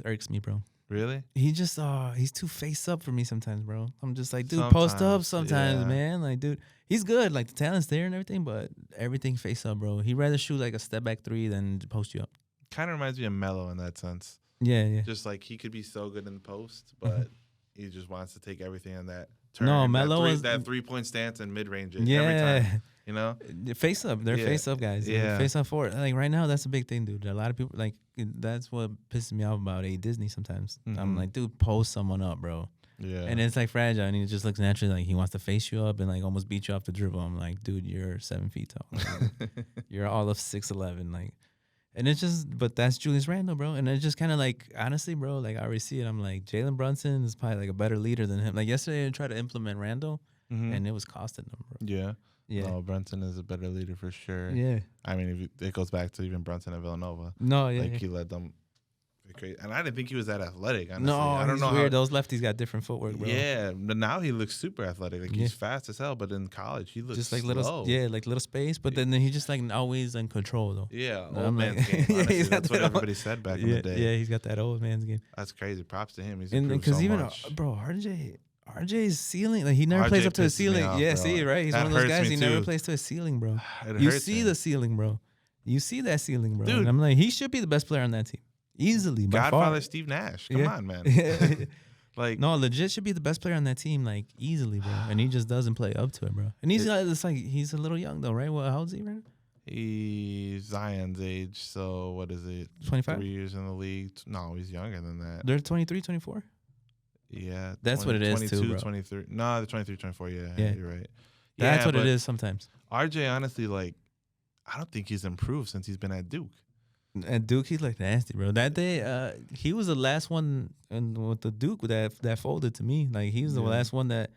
irks me, bro. Really? He just he's too face up for me sometimes, bro. I'm just like, dude, post up sometimes, man. Like, dude, he's good. Like the talent's there and everything, but everything face up, bro. He'd rather shoot like a step back three than post you up. Kind of reminds me of Melo in that sense. Yeah. Just like he could be so good in the post, but he just wants to take everything on that turn. No, Melo is that 3-point stance and mid range every time. You know, face up. They're face up guys. Yeah, face up for it. Like right now, that's a big thing, dude. A lot of people like that's what pisses me off about Disney sometimes. Mm-hmm. I'm like, dude, post someone up, bro. Yeah, and it's like fragile, and he just looks naturally like he wants to face you up and like almost beat you off the dribble. I'm like, dude, you're 7 feet tall. Like, you're all of 6'11". Like, and it's just, but that's Julius Randle, bro. And it's just kind of like, honestly, bro, like I already see it. I'm like, Jalen Brunson is probably like a better leader than him. Like yesterday, I tried to implement Randle, and it was costing them, bro. Yeah. Yeah, no, Brunson is a better leader for sure. Yeah, I mean, it goes back to even Brunson at Villanova. No, yeah, like he led them Crazy. And I didn't think he was that athletic. Honestly. No, I don't he's know weird. how. Those lefties got different footwork, bro. Yeah, but now he looks super athletic. Like he's fast as hell. But in college, he looks just like slow. little space. But then he just like always in control though. Yeah, old man's game. Honestly, that's what everybody said back in the day. Yeah, he's got that old man's game. That's crazy. Props to him. He's improved so much. Bro, RJ's ceiling, like he never plays up to his ceiling. Yeah, see, right? He's one of those guys. He never plays to his ceiling, bro. You see the ceiling, bro. You see that ceiling, bro. Dude, and I'm like, he should be the best player on that team, easily. Godfather Steve Nash. Come on, man. Like, no, legit should be the best player on that team, like easily, bro. And he just doesn't play up to it, bro. And he's he's a little young though, right? Well, how old is he right now? He's Zion's age, so what is it? 25? 3 years in the league. No, he's younger than that. They're 23, 24? Yeah. That's what it is, 22, too, bro. 23. No, they're 23, 24. Yeah, you're right. That's what it is sometimes. RJ, honestly, like, I don't think he's improved since he's been at Duke. At Duke, he's like nasty, bro. That day, he was the last one with the Duke that folded to me. Like, he was the last one that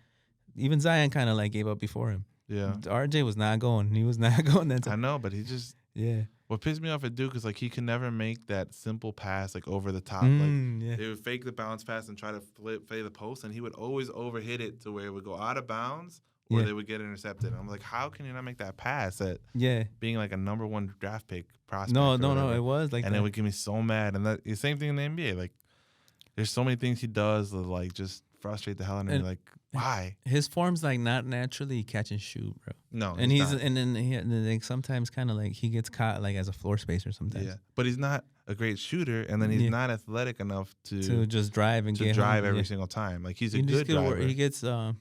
even Zion kind of like gave up before him. Yeah. RJ was not going. He was not going that time. I know, but he just... Yeah. What pissed me off at Duke is, like, he can never make that simple pass, like, over the top. They would fake the bounce pass and try to play the post, and he would always overhit it to where it would go out of bounds or they would get intercepted. And I'm like, how can you not make that pass at being, like, a number 1 draft pick prospect? No, it was like and that. It would get me so mad. And the same thing in the NBA. Like, there's so many things he does that, like, just frustrate the hell out of me. Like, why? His form's like not naturally catch and shoot, bro. No, and then like sometimes kind of like he gets caught like as a floor spacer sometimes. Yeah, but he's not a great shooter, and then he's not athletic enough to just drive and drive every single time. Like he's a good driver. He gets that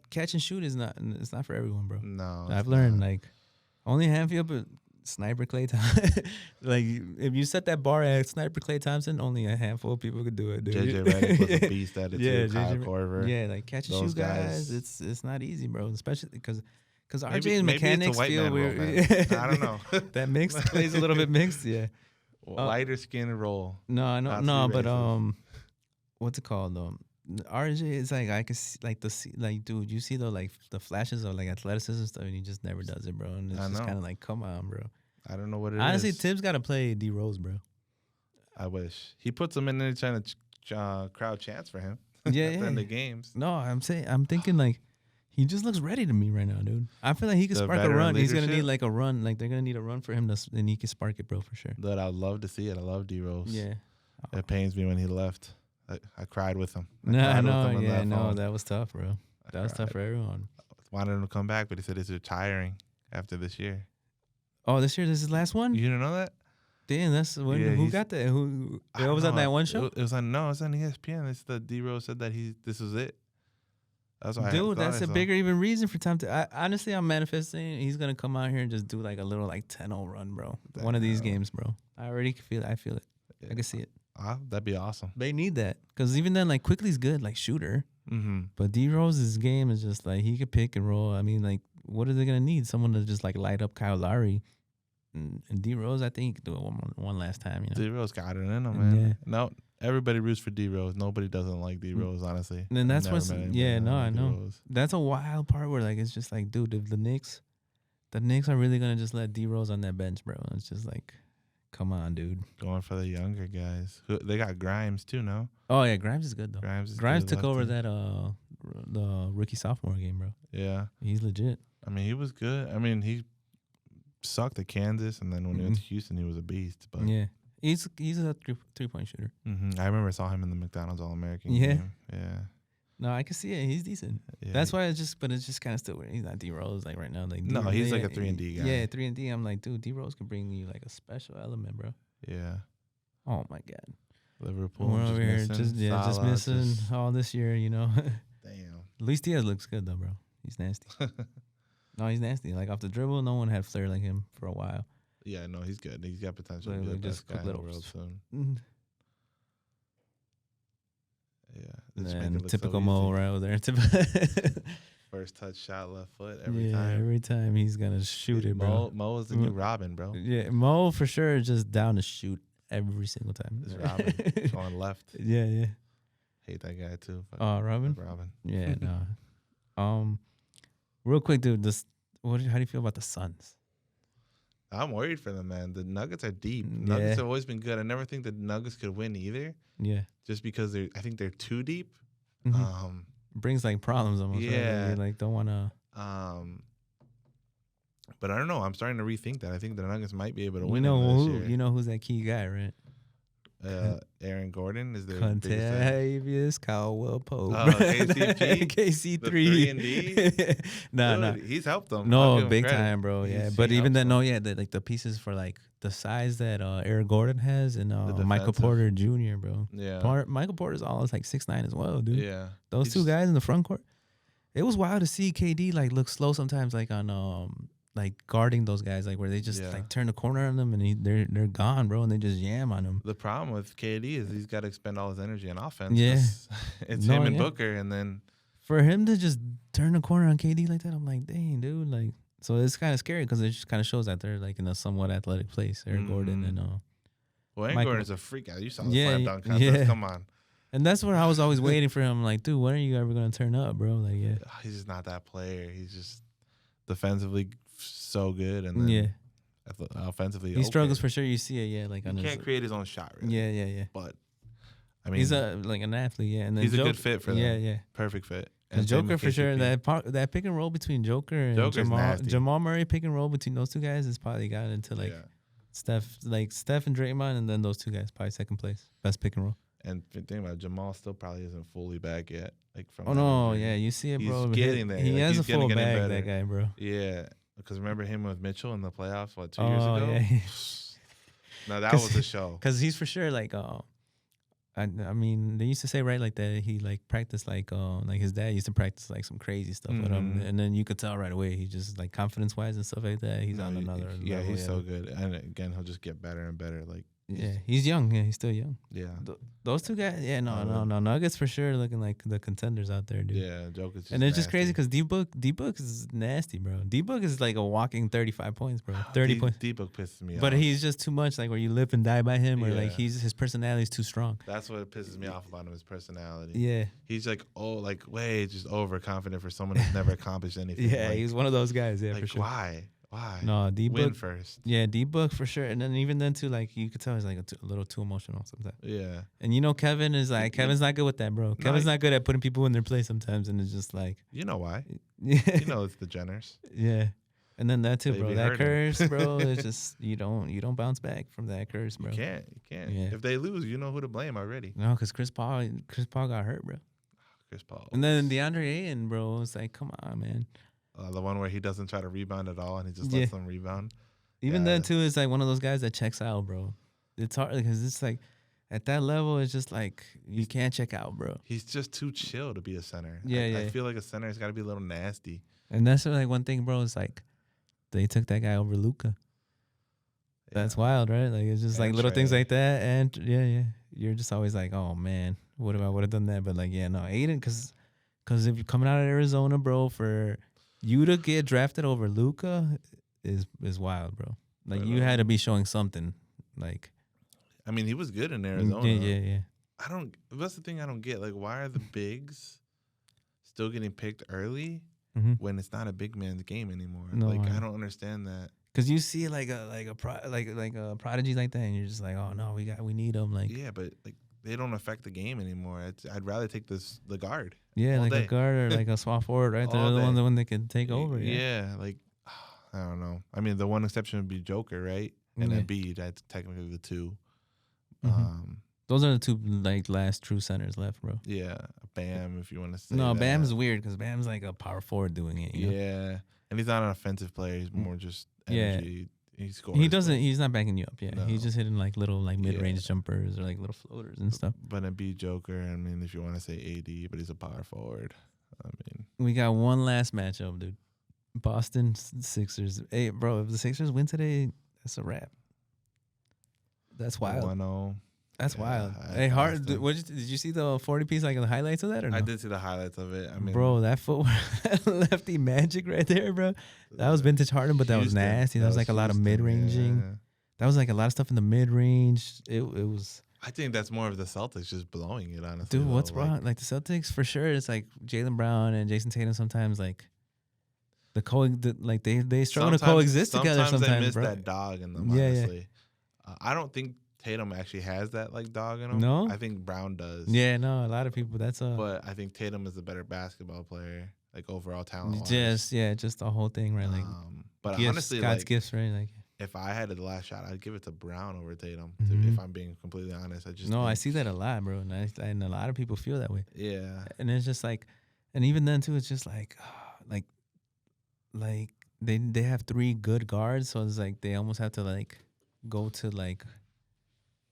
catch and shoot is not for everyone, bro. No, I've learned like only a handful, but Sniper Klay Thompson. Like if you set that bar at Sniper Klay Thompson, only a handful of people could do it. Dude. JJ Redick was a beast at it too. Kyle Korver. Yeah, like catch and shoot guys. It's not easy, bro. Especially because RJ's mechanics feel weird. I don't know. That mix plays a little bit mixed. Yeah, lighter skin roll. No, I know. No, but what's it called? RJ is like I can see like dude, you see the flashes of like athleticism stuff, and he just never does it, bro. And it's just kind of like, come on, bro. I don't know what it is. Honestly, Tibbs got to play D Rose, bro. I wish he puts him in there trying to crowd chants for him. Yeah, in the games. No, I'm thinking like he just looks ready to me right now, dude. I feel like he could spark a run. He's gonna need like a run. Like they're gonna need a run for him and he can spark it, bro, for sure. But I'd love to see it. I love D Rose. Yeah, it pains me when he left. I cried with him. That was tough, bro. That was tough for everyone. I wanted him to come back, but he said he's retiring after this year. Oh, this year, this is his last one? You didn't know that? Damn, that's when. Who got that? Who was on that one show? It was on ESPN. It's the D Rose said that this was it. That's why. Dude, that's a bigger even reason for time to. Honestly, I'm manifesting. He's gonna come out here and just do like a little like 10-0 run, bro. One of these games, bro. I already feel it. I feel it. Yeah. I can see it. That'd be awesome. They need that because even then, like Quickly's good, like shooter. Mm-hmm. But D Rose's game is just like he could pick and roll. I mean, like, what are they gonna need? Someone to just like light up Kyle Lowry. And D Rose, I think he could do it one last time. You know, D Rose got it in him, man. Yeah. No, everybody roots for D Rose. Nobody doesn't like D Rose, honestly. And then that's what's I know. D-Rose. That's a wild part where like it's just like, dude, if the Knicks are really gonna just let D Rose on that bench, bro. It's just like, come on, dude. Going for the younger guys. They got Grimes too, no? Oh yeah, Grimes is good though. Grimes took over that the rookie sophomore game, bro. Yeah, he's legit. I mean, he was good. I mean, he sucked at Kansas, and then when he went to Houston, he was a beast. But yeah, he's a 3-point shooter. Mm-hmm. I remember saw him in the McDonald's All-American game. Yeah. No, I can see it. He's decent. Yeah. That's why it's just kind of still weird. He's not D Rose like right now. Like he's like a 3-and-D guy. Yeah, 3-and-D. I'm like, dude, D Rose can bring you like a special element, bro. Yeah. Oh my God. Liverpool. We're over here just missing all this year, you know. Damn. Luis Diaz looks good though, bro. He's nasty. No, he's nasty. Like off the dribble, no one had flair like him for a while. Yeah, no, he's good. He's got potential to be the best guy in the world soon. Yeah, and typical Mo right over there. First touch shot left foot every time. Every time he's gonna shoot it, bro. Mo is the new Robin, bro. Yeah, Mo for sure is just down to shoot every single time. It's Robin going left. Yeah. Hate that guy too. Robin. Robin. Yeah, no. Real quick, dude. How do you feel about the Suns? I'm worried for them, man. The Nuggets are deep. Nuggets have always been good. I never think the Nuggets could win either. Yeah. Just because I think they're too deep. Mm-hmm. Brings like problems almost. Yeah. Right? You like don't want to. But I don't know. I'm starting to rethink that. I think the Nuggets might be able to win. You know who's that key guy, right? Aaron Gordon is their Contavious Caldwell Pope. KCP? KC3. The 3-and-D? Nah. He's helped them. No, big time, bro. Yeah. But even then, like the pieces for like the size that Aaron Gordon has and Michael Porter Jr., bro. Yeah. Michael Porter's almost like 6'9" as well, dude. Yeah. Those two guys in the front court. It was wild to see KD like look slow sometimes, like on like guarding those guys, like where they just like turn the corner on them and they're gone, bro, and they just yam on them. The problem with KD is he's got to expend all his energy on offense. Yeah, it's him and Booker, and then for him to just turn the corner on KD like that, I'm like, dang, dude, like. So it's kind of scary because it just kind of shows that they're like in a somewhat athletic place. Aaron Gordon and well, Aaron Gordon's a freak out. You saw the slam dunk contest. Come on. And that's where I was always waiting for him. Like, dude, when are you ever gonna turn up, bro? Like, he's just not that player. He's just defensively so good, and then offensively he struggles for sure. You see it, like he can't create his own shot. Really. Yeah. But I mean, he's like an athlete, and then he's a good fit for them. Yeah, perfect fit. And Joker for sure. That pick and roll between Joker and Jamal Murray pick and roll between those two guys is probably got into like Steph and Draymond, and then those two guys probably second place best pick and roll. And the thing about Jamal still probably isn't fully back yet. Like from you see it, bro. He's getting there. He has a full bag, that guy, bro. Yeah, because remember him with Mitchell in the playoffs 2 years ago? Yeah. No, that was a show. Because he's for sure like I mean, they used to say, right, like that he like practiced like his dad used to practice like some crazy stuff with him, and then you could tell right away he just like confidence wise and stuff like that. He's on another level. Yeah, he's so good, and again he'll just get better and better. Like he's young. Yeah, he's still young. Yeah, those two guys. Yeah, no. Nuggets for sure looking like the contenders out there, dude. Yeah, Joker's. And it's just crazy because D-Book is nasty, bro. D-Book is like a walking 35 points, bro. 30 points. D-Book pisses me off. But he's just too much, like where you live and die by him, or like his personality is too strong. That's what pisses me off about him, his personality. Yeah. He's like, way just overconfident for someone who's never accomplished anything. Yeah, he's one of those guys. Yeah, like, for sure. Why? No, D-Book win first. Yeah, D-Book for sure. And then even then too, like you could tell he's like a little too emotional sometimes. Yeah. And Kevin is like Kevin's not good with that, bro. Kevin's not good at putting people in their place sometimes, and it's just like you know why? It's the Jenners. Yeah. And then that too, bro. That curse, bro. It's just you don't bounce back from that curse, bro. You can't. Yeah. If they lose, you know who to blame already. No, because Chris Paul got hurt, bro. Chris Paul. And then DeAndre Ayton, bro, it's like, come on, man. The one where he doesn't try to rebound at all and he just lets them rebound. Even then, too, it's like one of those guys that checks out, bro. It's hard because it's like at that level, it's just like you can't check out, bro. He's just too chill to be a center. I feel like a center has got to be a little nasty. And that's like one thing, bro. It's like they took that guy over Luka. That's wild, right? Like it's just like little things like that. And you're just always like, oh, man, what if I would have done that? But like, Aiden, because if you're coming out of Arizona, bro, for you to get drafted over Luka is wild, bro. Like you had to be showing something. Like, I mean, he was good in Arizona. Yeah. That's the thing I don't get. Like, why are the bigs still getting picked early when it's not a big man's game anymore? No, I don't understand that. Cause you see like a prodigy like that, and you're just like, oh no, we need him. Like but like they don't affect the game anymore. I'd rather take the guard. Yeah, like a guard or like a small forward, right? They're the one that can take over. Yeah, like I don't know. I mean, the one exception would be Joker, right? And Embiid. That's technically the two. Those are the two like last true centers left, bro. Yeah, Bam, if you want to say. No, Bam's weird because Bam's like a power forward doing it. You know? And he's not an offensive player. He's more just energy. He scores. He doesn't. He's not backing you up. Yeah, no. He's just hitting like little like mid range jumpers or like little floaters and stuff. But Embiid, Joker. I mean, if you want to say AD, but he's a power forward. I mean, we got one last matchup, dude. Boston Sixers. Hey, bro, if the Sixers win today, that's a wrap. That's wild. 1-0. That's wild. Hey, hard. Did you see the 40 piece like the highlights of that or no? I did see the highlights of it. I mean, bro, that footwork, lefty magic right there, bro. That was vintage Harden, but that was nasty. That was like a lot of mid ranging. Yeah. That was like a lot of stuff in the mid range. It was. I think that's more of the Celtics just blowing it, honestly. Dude, what's wrong? Like the Celtics for sure. It's like Jaylen Brown and Jason Tatum sometimes like. like they struggle to coexist together. Sometimes I miss bro. that dog in them. Honestly, I don't think Tatum actually has that like dog in him. No, I think Brown does. Yeah, no, a lot of people. But I think Tatum is the better basketball player, like overall talent. Just the whole thing, right? Like, but gifts, honestly, God's like, gifts, right? Like, if I had the last shot, I'd give it to Brown over Tatum. Mm-hmm. If I'm being completely honest, I see that a lot, bro, and a lot of people feel that way. Yeah, and it's just like, and even then too, it's just like they have 3 good guards, so it's like they almost have to like go to like.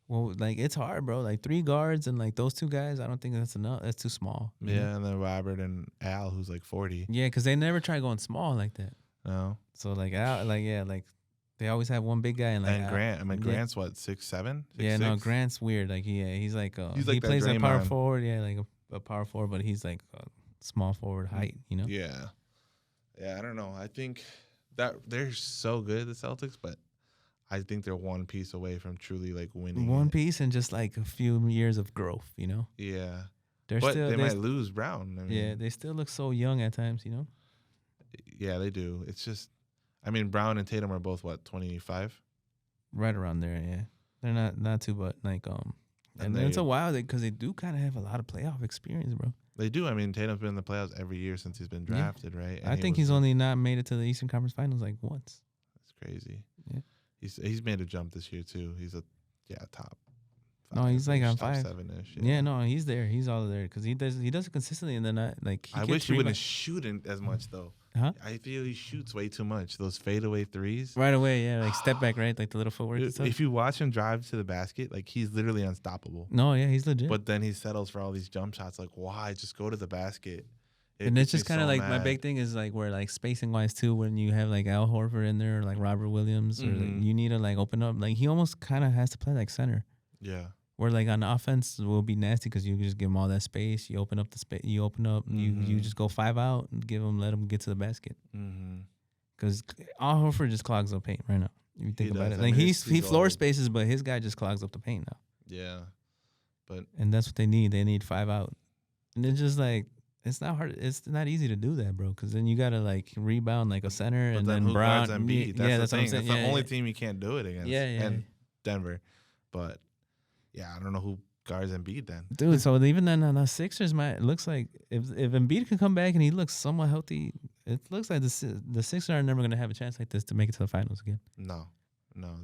Well, like it's hard, bro. Like 3 guards and like those 2 guys, I don't think that's enough. That's too small. Yeah, and then Robert and Al, who's like 40. Yeah, because they never try going small like that. No. So like Al, like they always have one big guy and like Grant. I mean, Grant's what 6'7"? Yeah, 6'6"? no, Grant's weird. Like he's like he plays a power forward. Yeah, like a power forward, but he's like a small forward height. You know. Yeah. Yeah, I don't know. I think that they're so good, the Celtics, but I think they're one piece away from truly like winning. One piece and just like a few years of growth, you know. Yeah, but they might lose Brown. I mean, yeah, they still look so young at times, you know. Yeah, they do. It's just, I mean, Brown and Tatum are both what 25, right around there. Yeah, they're not too, but like and it's a while because they do kind of have a lot of playoff experience, bro. They do. I mean, Tatum's been in the playoffs every year since he's been drafted, right? And I think he's only not made it to the Eastern Conference Finals like once. That's crazy. Yeah. He's made a jump this year too. He's top. No, he's like on 5. 7-ish. Yeah, no, he's there. He's all there because he does it consistently, and then like I wish he wouldn't shoot as much though. Huh? I feel he shoots way too much. Those fadeaway threes. Right away, yeah, like step back, right, like the little footwork. And stuff. If you watch him drive to the basket, like he's literally unstoppable. No, yeah, he's legit. But then he settles for all these jump shots. Like, why? Just go to the basket. And it's just kind of like my big thing is like where like spacing wise too, when you have like Al Horford in there or like Robert Williams, or like, you need to like open up. Like he almost kind of has to play like center. Yeah. Where like on offense will be nasty because you just give him all that space. You open up the space. You open up. You just go 5 out and let him get to the basket. Because Al Horford just clogs up paint right now. If you think about it, like he floor spaces, but his guy just clogs up the paint now. Yeah. And that's what they need. They need 5 out, and it's just like. It's not hard. It's not easy to do that, bro. Because then you gotta like rebound like a center, and then Brown. Embiid. That's the thing. That's the only team you can't do it against. Yeah. And Denver, but yeah, I don't know who guards Embiid then. Dude, so even then the Sixers it looks like if Embiid can come back and he looks somewhat healthy, it looks like the Sixers are never gonna have a chance like this to make it to the finals again. No.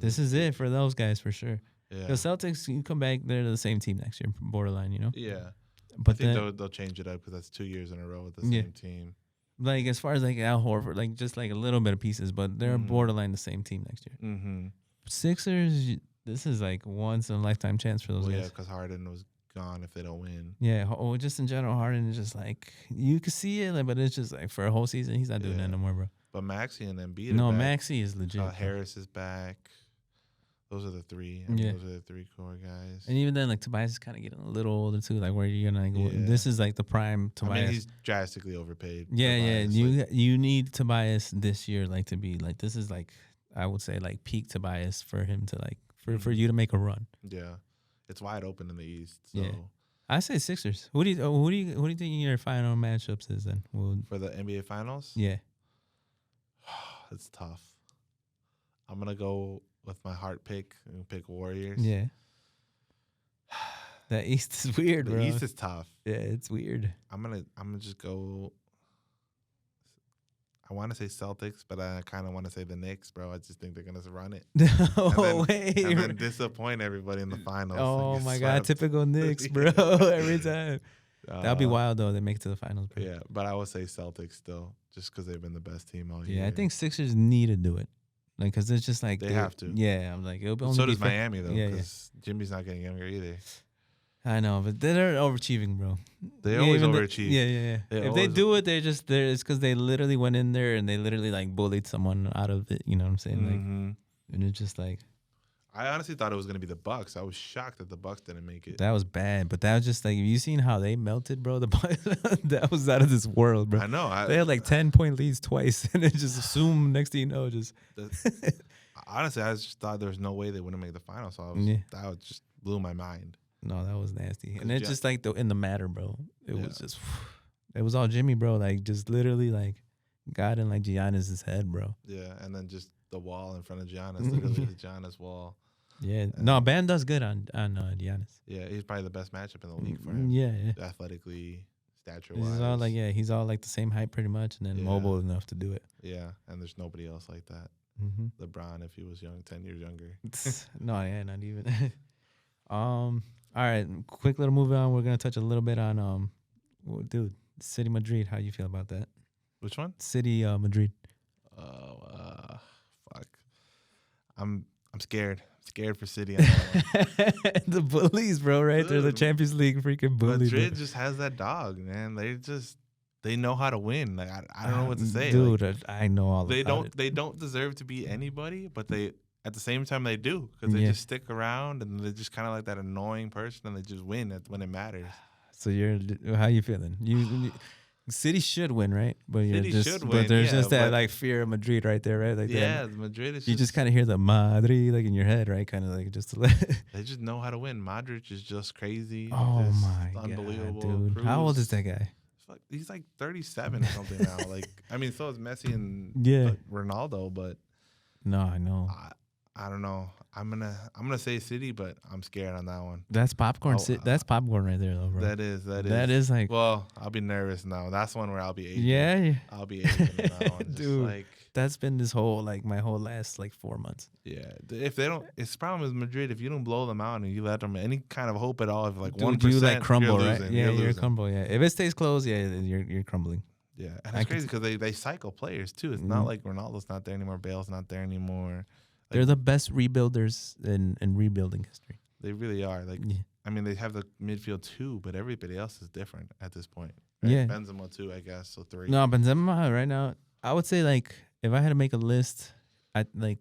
This is it for those guys for sure. Yeah. The Celtics, you come back, they're the same team next year, borderline. You know. Yeah. But I think they'll change it up because that's 2 years in a row with the same team. Like as far as like Al Horford, like just like a little bit of pieces, but they're borderline the same team next year. Sixers, this is like once in a lifetime chance for those guys. Yeah, because Harden was gone if they don't win. Yeah, just in general, Harden is just like you can see it, like, but it's just like for a whole season, he's not doing that no more, bro. But Maxey and Embiid. No, Maxey is legit. Harris is back. Those are the 3. Those are the 3 core guys. And even then, like Tobias is kind of getting a little older too. Like where you're gonna like, this is like the prime Tobias. I mean, he's drastically overpaid. Yeah, Tobias. You need Tobias this year, like to be like this is like I would say like peak Tobias for him to like for you to make a run. Yeah, it's wide open in the East. So. Yeah, I say Sixers. Who do you think your final matchups is then? For the NBA Finals? Yeah, it's tough. I'm gonna go with my heart pick and pick Warriors. Yeah. The East is weird, bro. The East is tough. Yeah, it's weird. I'm gonna just go. I want to say Celtics, but I kind of want to say the Knicks, bro. I just think they're gonna run it. No way. And then disappoint everybody in the finals. Oh my god, typical Knicks, bro. Every time. That'll be wild though. They make it to the finals, bro. Yeah, but I would say Celtics still, just because they've been the best team all year. Yeah, I think Sixers need to do it. Like, cause it's just like they have to. Yeah, I'm like, it'll be only so be does Miami though, because yeah. Jimmy's not getting younger either. I know, but they're overachieving, bro. They always overachieve. Yeah. If they do it, it's because they literally went in there and they literally like bullied someone out of it. You know what I'm saying? Like, and it's just like. I honestly thought it was gonna be the Bucks. I was shocked that the Bucks didn't make it. That was bad, but that was just like, have you seen how they melted, bro? The Bucks, that was out of this world, bro. I know. They had like 10-point leads twice, and it just assumed next thing you know, just. Honestly, I just thought there was no way they wouldn't make the final, so that just blew my mind. No, that was nasty, and it's just like in the matter, bro. It was just, it was all Jimmy, bro. Like just literally like got in like Giannis's head, bro. Yeah, and then just the wall in front of Giannis, literally the Giannis wall. Yeah, no, Bam does good on Giannis. Yeah, he's probably the best matchup in the league for him. Yeah, athletically, stature-wise. He's all like, he's all like the same height pretty much, and then mobile enough to do it. Yeah, and there's nobody else like that. LeBron, if he was 10 years younger. No, yeah, not even. All right, quick little move on. We're gonna touch a little bit on dude, City Madrid. How you feel about that? Which one? City Madrid. Oh, fuck. I'm scared. Scared for City on that one. The bullies, bro, right? They're the Champions League freaking bullies. Madrid just has that dog, man. They know how to win. Like I don't know what to say. Dude, like, I know all about it. They don't deserve to be anybody, but they at the same time they do, because they just stick around and they're just kind of like that annoying person, and they just win when it matters. So how you feeling? City should win, right? But City should win, but there's just that like fear of Madrid right there, right? Like Madrid is. You just kind of hear the Madrid like in your head, right? Kind of like just. They just know how to win. Modric is just crazy. Oh my god, unbelievable, dude! Cruz. How old is that guy? He's like 37 or something now. Like, I mean, so is Messi and Ronaldo, but no, I know. I don't know. I'm gonna say City, but I'm scared on that one. That's popcorn. That's popcorn right there, though, bro. That is like. Well, I'll be nervous now. That's one where I'll be Asian. Yeah. I'll be Asian on that one. Dude, like, that's been this whole my whole last 4 months. Yeah, if they don't, it's the problem with Madrid. If you don't blow them out and you let them any kind of hope at all, if like 1%, you crumble, you're right? losing, Yeah, you're crumble. Yeah, if it stays close, you're crumbling. Yeah, and it's crazy because they cycle players too. It's not like Ronaldo's not there anymore, Bale's not there anymore. Like, they're the best rebuilders in rebuilding history. They really are. Like, I mean, they have the midfield too, but everybody else is different at this point. Right? Yeah, Benzema too, I guess. So 3. No, Benzema right now. I would say if I had to make a list,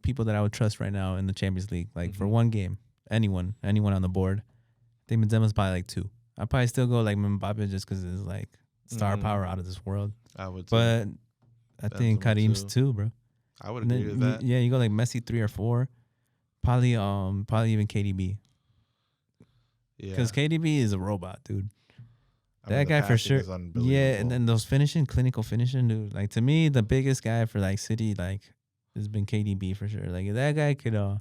people that I would trust right now in the Champions League, for one game, anyone on the board. I think Benzema's probably 2. I'd probably still go Mbappe just because it's star power out of this world. I would, but I think Karim's 2, bro. I would agree with that. Yeah, you go Messi 3 or 4, probably even KDB. Yeah, because KDB is a robot, dude. That guy for sure. Yeah, and then those clinical finishing, dude. To me, the biggest guy for City has been KDB for sure. That guy could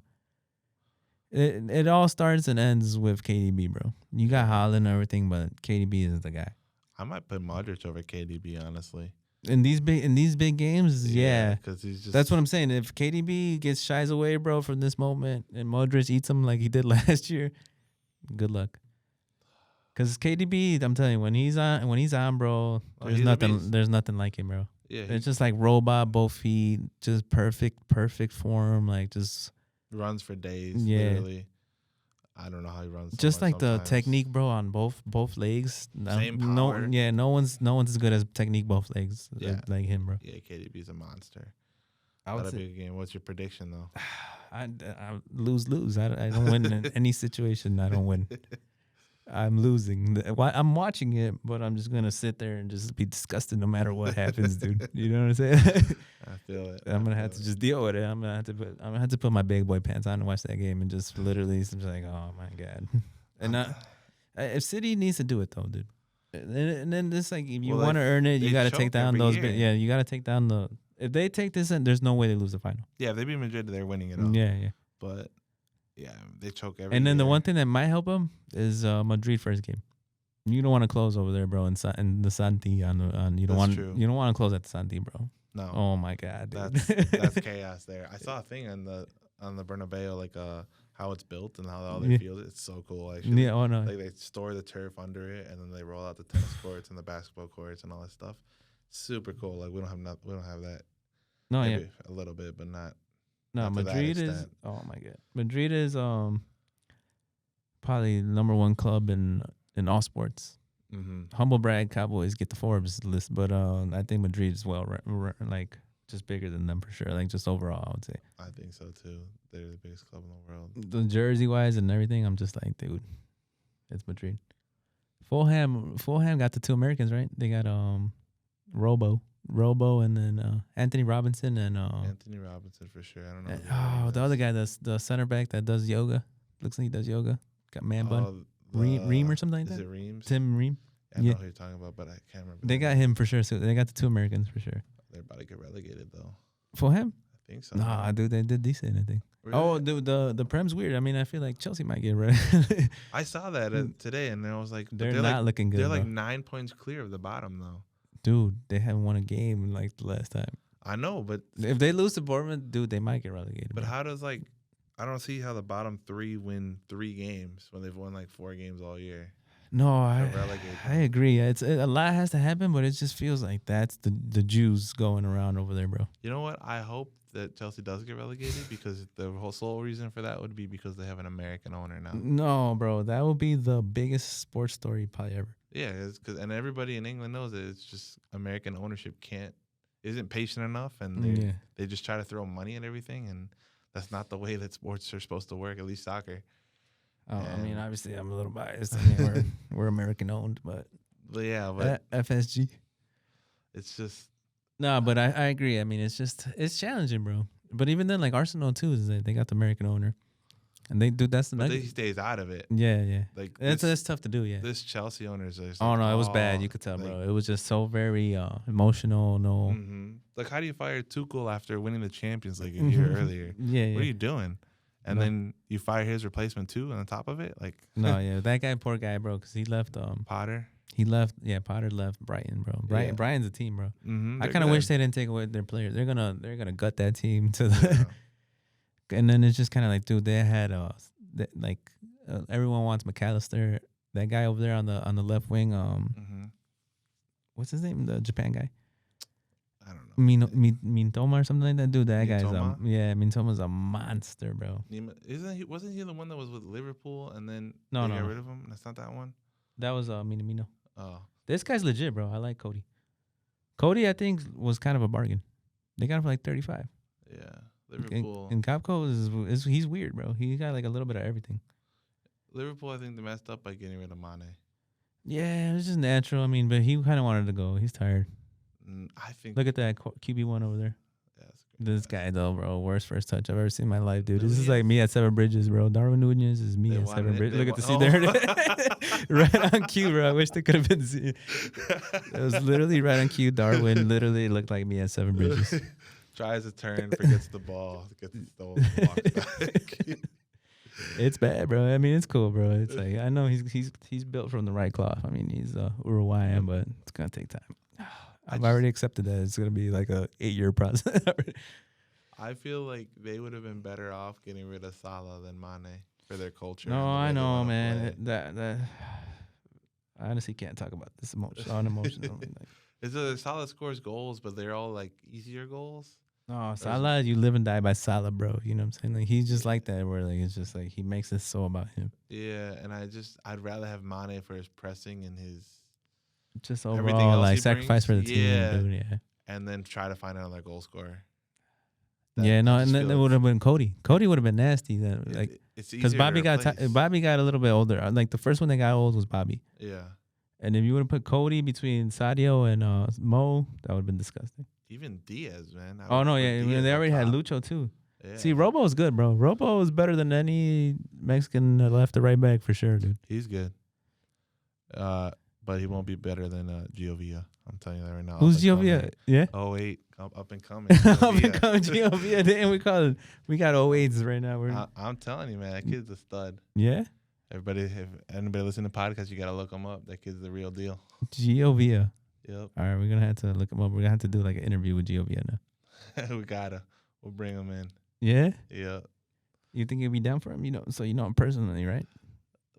it all starts and ends with KDB, bro. You got Haaland and everything, but KDB is the guy. I might put Modric over KDB, honestly. In these big games, yeah. Because he's just. That's what I'm saying. If KDB shies away, bro, from this moment, and Modric eats him like he did last year, good luck. Because KDB, I'm telling you, when he's on, bro, there's nothing like him, bro. Yeah, it's just robot, both feet, just perfect form, just runs for days. Yeah. Literally. I don't know how he runs. Just the technique, bro, on both legs. Same power. No one's as good as technique both legs like him, bro. Yeah, KDB's a monster. That'll be a game. What's your prediction though? I lose. I don't win in any situation. I don't win. I'm losing. I'm watching it, but I'm just gonna sit there and just be disgusted no matter what happens, dude. You know what I'm saying? I feel it. I'm gonna have to just deal with it. I'm gonna have to put my big boy pants on and watch that game and just literally just oh my god. And if City needs to do it though, dude. And then this if you want to earn it, you got to take down those. You got to take down the. If they take this in, there's no way they lose the final. Yeah, if they beat Madrid, they're winning it all. Yeah. But. Yeah, they choke every. And then year. The one thing that might help them is Madrid first game. You don't want to close over there, bro. In the Santi you don't want to close at the Santi, bro. No. Oh my god, dude. That's chaos there. I saw a thing on the Bernabeu how it's built and how all their field. It's so cool. Actually. Yeah. Oh no. They store the turf under it and then they roll out the tennis courts and the basketball courts and all that stuff. Super cool. We don't have that. No. Maybe a little bit, but not. No, Madrid is. Oh my god, Madrid is probably the number 1 club in all sports. Mm-hmm. Humble brag, Cowboys get the Forbes list, but I think Madrid is just bigger than them for sure. Just overall, I would say. I think so too. They're the biggest club in the world. The jersey wise and everything, I'm just dude, it's Madrid. Fulham got the 2 Americans, right? They got Robo and then Anthony Robinson and Anthony Robinson for sure. I don't know. The other guy, that's the center back that does yoga. Looks like he does yoga. Got man bun. Ream or something like that. Is it Reams? Tim Ream. I know who you're talking about, but I can't remember. They got him for sure. So they got the 2 Americans for sure. they're about to get relegated though. For him? I think so. Nah, dude, they did decent, I think. Really? Oh, the Prem's weird. I mean, I feel like Chelsea might get relegated. I saw that today, and I was like, they're not looking good. They're like 9 points clear of the bottom though. Dude, they haven't won a game like the last time. I know, but if they lose to Bournemouth, dude, they might get relegated. But how does I don't see how the bottom 3 win 3 games when they've won like 4 games all year. No, I agree. A lot has to happen, but it just feels like that's the Jews going around over there, bro. You know what? I hope that Chelsea does get relegated because the whole sole reason for that would be because they have an American owner now. No, bro, that would be the biggest sports story probably ever. Yeah, and everybody in England knows it. It's just American ownership isn't patient enough, and they just try to throw money at everything, and that's not the way that sports are supposed to work. At least soccer. Oh, I mean, obviously, I'm a little biased. I mean, we're American owned, but FSG. It's just no, but I agree. I mean, it's challenging, bro. But even then, like Arsenal too, is they got the American owner, and they do that's the. But he stays out of it. Yeah. Like that's tough to do. Yeah. This Chelsea owner is. Just oh no, it was bad. You could tell, bro. It was just so very emotional. No. Mm-hmm. Like, how do you fire Tuchel after winning the Champions League a year earlier? Yeah. What are you doing? And then you fire his replacement too on top of it, like no, yeah, that guy, poor guy, bro, because he left. Potter. He left. Yeah, Potter left Brighton, bro. Brighton's a team, bro. Mm-hmm, I kind of wish they didn't take away their players. They're gonna gut that team to the. And then it's just kind of like, dude, they had everyone wants McAllister. That guy over there on the left wing. What's his name? The Japan guy. I don't know. Mintoma or something like that, dude. That guy's Mintoma's a monster, bro. Wasn't he the one that was with Liverpool and then they got rid of him? That's not that one. That was Minamino. Oh, this guy's legit, bro. I like Cody. Cody, I think, was kind of a bargain. They got him for like 35. Yeah, Liverpool. And Kopko he's weird, bro. He got like a little bit of everything. Liverpool, I think they messed up by getting rid of Mane. Yeah, it was just natural. I mean, but he kind of wanted to go. He's tired. I think. Look at that QB1 over there. This guy, though, bro, worst first touch I've ever seen in my life, dude. This is like me at Seven Bridges, bro. Darwin Nunez is me at Seven Bridges. Look at the see there. Right on cue, bro. I wish they could have been seen. It was literally right on cue. Darwin literally looked like me at Seven Bridges. Tries to turn, forgets the ball, gets stolen, walks back. It's bad, bro. I mean, it's cool, bro. It's like I know he's built from the right cloth. I mean, he's Uruguayan, but it's gonna take time. I've already accepted that it's gonna be like a 8-year process. I feel like they would have been better off getting rid of Salah than Mane for their culture. No, I know, man. That I honestly can't talk about this unemotional. Salah scores goals, but they're all like easier goals. No, Salah, you live and die by Salah, bro. You know what I'm saying? Like he's just like that, where like it's just like he makes it so about him. Yeah, and I'd rather have Mane for his pressing and his. Just overall, like sacrifice for the team, dude. Yeah, and then try to find another goal scorer. And then it would have been Cody. Cody would have been nasty then, like because Bobby got a little bit older. Like the first one that got old was Bobby. Yeah, and if you would have put Cody between Sadio and Mo, that would have been disgusting. Even Diaz, man. Oh no, yeah, I mean, they already had Lucho too. Yeah. See, Robo is good, bro. Robo is better than any Mexican left or right back for sure, dude. He's good. But he won't be better than Giovia. I'm telling you that right now. Who's Giovia? Yeah. 08, up and coming. Up and coming Giovia. And we got 08s right now. I'm telling you, man, that kid's a stud. Yeah. If anybody listening to podcasts, you gotta look him up. That kid's the real deal. Giovia. Yep. All right, we're gonna have to look him up. We're gonna have to do like an interview with Giovia now. We'll bring him in. Yeah. Yeah. You think you'd be down for him? You know, so you know him personally, right?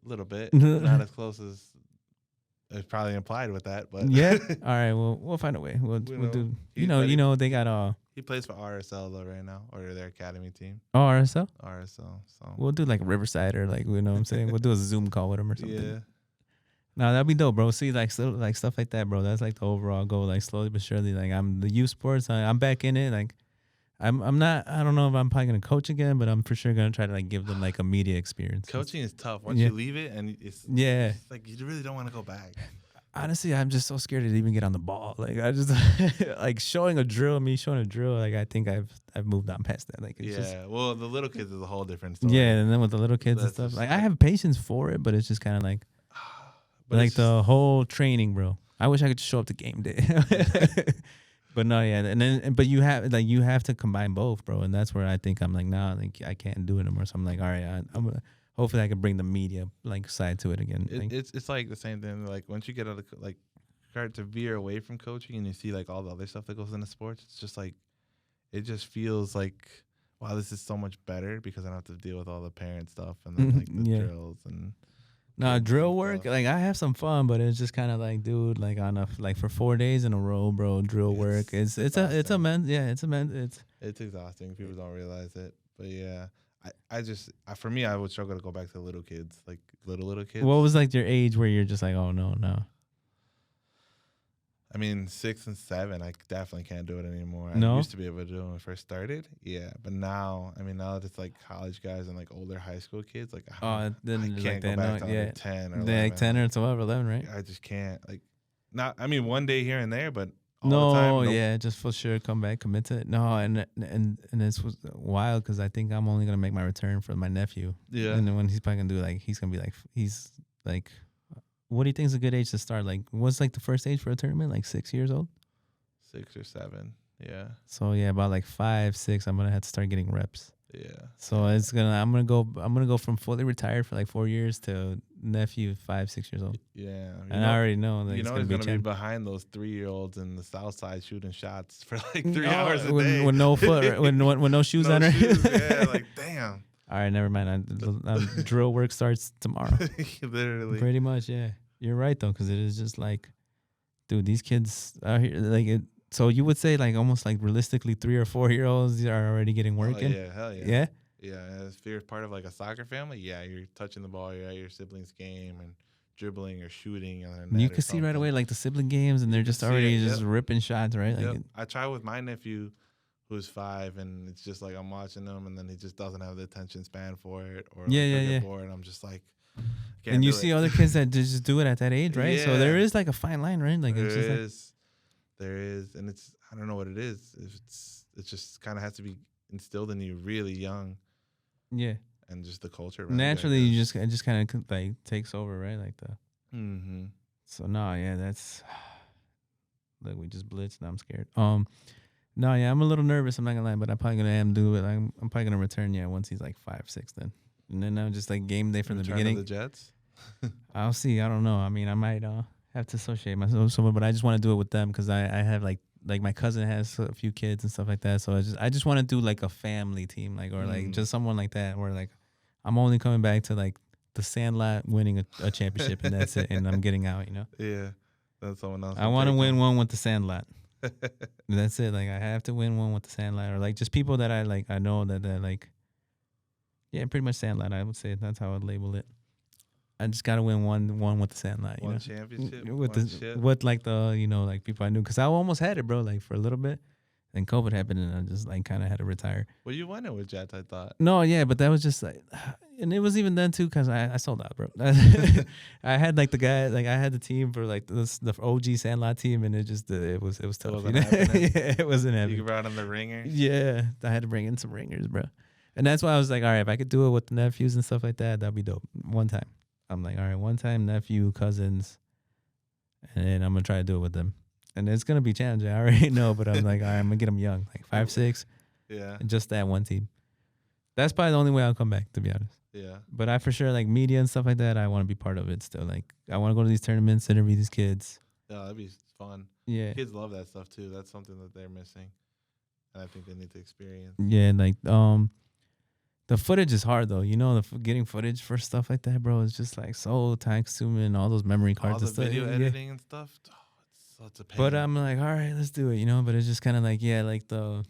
A little bit. Not as close as. It's probably implied with that, but yeah. All right, well, we'll find a way. We'll do. You know, they got He plays for RSL though right now, or their academy team. Oh, RSL. RSL. So we'll do like Riverside or like you know what I'm saying. We'll do a Zoom call with him or something. Yeah. No, that'd be dope, bro. See, like stuff like that, bro. That's like the overall goal. Like slowly but surely, like I'm the youth sports. I'm back in it. Like I'm not. I don't know if I'm probably gonna coach again, but I'm for sure gonna try to like give them like a media experience. Coaching is tough once you leave it, and it's like you really don't want to go back. Honestly, I'm just so scared to even get on the ball. Like I just like showing a drill. Like I think I've moved on past that. Like it's well, the little kids is a whole different story. Yeah, and then with the little kids and stuff, like I have patience for it, but it's just kind of like, like the whole training, bro. I wish I could just show up to game day. But no, yeah, but you have to combine both, bro, and that's where I think I'm like, nah, like I can't do it anymore. So I'm like, all right, I'm gonna hopefully I can bring the media like side to it again. It's like the same thing. Like once you get out of like start to veer away from coaching and you see like all the other stuff that goes into sports, it's just like it just feels like, wow, this is so much better because I don't have to deal with all the parent stuff and then like the drills and. No, drill work, like I have some fun, but it's just kind of like, dude, like for 4 days in a row, bro, drill work. It's exhausting. People don't realize it, but yeah, for me, I would struggle to go back to little kids, like little kids. What was like your age where you're just like, oh no. I mean, 6 and 7, I definitely can't do it anymore. No? I used to be able to do it when I first started. Yeah, but now that it's like college guys and like older high school kids, like I can't go back to 10 or 11. Like 10 or 12 or 11, right? I just can't. Like, one day here and there, but all the time. Nope. Yeah, just for sure come back, commit to it. No, and this was wild because I think I'm only gonna make my return for my nephew. Yeah, and then when he's probably gonna do he's gonna be he's like. What do you think is a good age to start? Like, what's like the first age for a tournament? Like 6 years old? 6 or 7, yeah. So yeah, about like 5, 6, I'm gonna have to start getting reps. Yeah. So I'm gonna go from fully retired for like 4 years to nephew 5, 6 years old. Yeah. And I already know that he's gonna be behind those 3-year-olds in the south side shooting shots for like 3 hours a day. With no foot, right? with no shoes on her. Yeah, like damn. All right, never mind. Drill work starts tomorrow. Literally. Pretty much, yeah. You're right though, because it is just like, dude, these kids out here, like it. So you would say like almost like realistically 3 or 4 year olds are already getting work in? Yeah, hell yeah. Yeah? Yeah, if you're part of like a soccer family, yeah, you're touching the ball, you're at your sibling's game and dribbling or shooting. You can see right away like the sibling games and they're just already just ripping shots, right? Like I try with my nephew who's 5, and it's just like I'm watching him, and then he just doesn't have the attention span for it, or get bored. And I'm just like, and you see other kids that just do it at that age, right? Yeah. So there is like a fine line, right? Like there is, and it's I don't know what it is. It just kind of has to be instilled in you really young. Yeah, and just the culture. Naturally, it just kind of like takes over, right? Like the. Mm-hmm. So no, yeah, that's. Like we just blitzed. Now I'm scared. No, yeah, I'm a little nervous. I'm not gonna lie, but I'm probably gonna do it. I'm probably gonna return. Yeah, once he's like 5, 6, then, and then I'm just like game day from the beginning. The Jets. I'll see. I don't know. I mean, I might have to associate myself with someone, but I just want to do it with them because I have like my cousin has a few kids and stuff like that. So I just want to do like a family team, like or like just someone like that where like I'm only coming back to like the Sandlot winning a championship and that's it, and I'm getting out. You know. Yeah, that's someone else. I want to win one with the Sandlot. That's it. Like I have to win one with the Sandlot, or like just people that I know that like, yeah, pretty much Sandlot. I would say that's how I'd label it. I just gotta win one with the Sandlot. One championship with like the like people I knew, because I almost had it, bro. Like for a little bit, then COVID happened and I just like kind of had to retire. Well, you won it with Jets, I thought. No, yeah, but that was just like, and it was even then too, because I sold out, bro. I had like the guy, like I had the team for like the OG Sandlot team, and it was tough. Yeah, it wasn't happening. You brought in the ringers. Yeah, I had to bring in some ringers, bro. And that's why I was like, all right, if I could do it with the nephews and stuff like that, that'd be dope. One time, I'm like, all right, one time nephew, cousins, and then I'm gonna try to do it with them. And it's gonna be challenging, I already know, but I'm like, all right, I'm gonna get them young, like 5, 6. Yeah. And just that one team. That's probably the only way I'll come back, to be honest. Yeah. But I for sure like media and stuff like that, I want to be part of it still. Like I want to go to these tournaments, interview these kids. Yeah, that'd be fun. Yeah. Kids love that stuff too. That's something that they're missing, and I think they need to experience. Yeah, like the footage is hard though. Getting footage for stuff like that, bro, is just like so time consuming. All those memory cards, all the and stuff. Video editing and stuff. Oh, it's a pain. But I'm like, all right, let's do it, But it's just kind of like, yeah, like the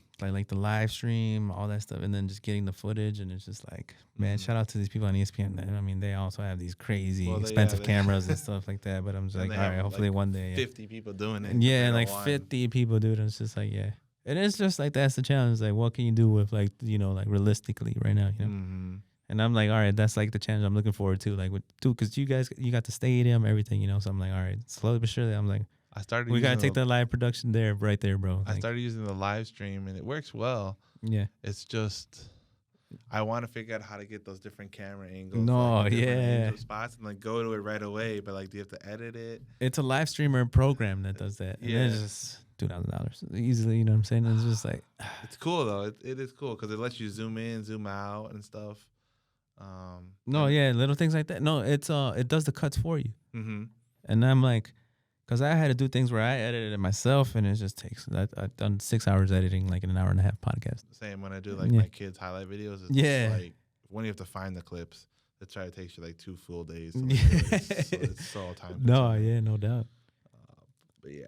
live stream, all that stuff, and then just getting the footage, and it's just like, man, shout out to these people on ESPN. I mean, they also have these crazy expensive cameras and stuff like that. But I'm just like, all right, hopefully one day. 50 people doing it. Yeah, like 50 people, dude. It's just like, yeah. And it's just like, that's the challenge. Like, what can you do with like, like realistically right now, Mm-hmm. And I'm like, all right, that's like the challenge I'm looking forward to. Like, because you got the stadium, everything, So I'm like, all right, slowly but surely, I'm like, we gotta take the live production there, right there, bro. I started using the live stream and it works well. Yeah. It's just I want to figure out how to get those different camera angles. No, angel spots and like go to it right away. But like, do you have to edit it? It's a live streamer program that does that. Yeah. And it's just, $2,000 easily. You know what I'm saying? It's just like it's cool though. It is cool because it lets you zoom in, zoom out, and stuff. No, yeah, little things like that. No, it does the cuts for you. Mm-hmm. And I'm like, because I had to do things where I edited it myself, and it just takes. I've done 6 hours editing, like in an hour and a half podcast. Same when I do like my kids' highlight videos. It's like when you have to find the clips, it takes you like 2 full days. To it's so time. No, yeah, no doubt. But yeah,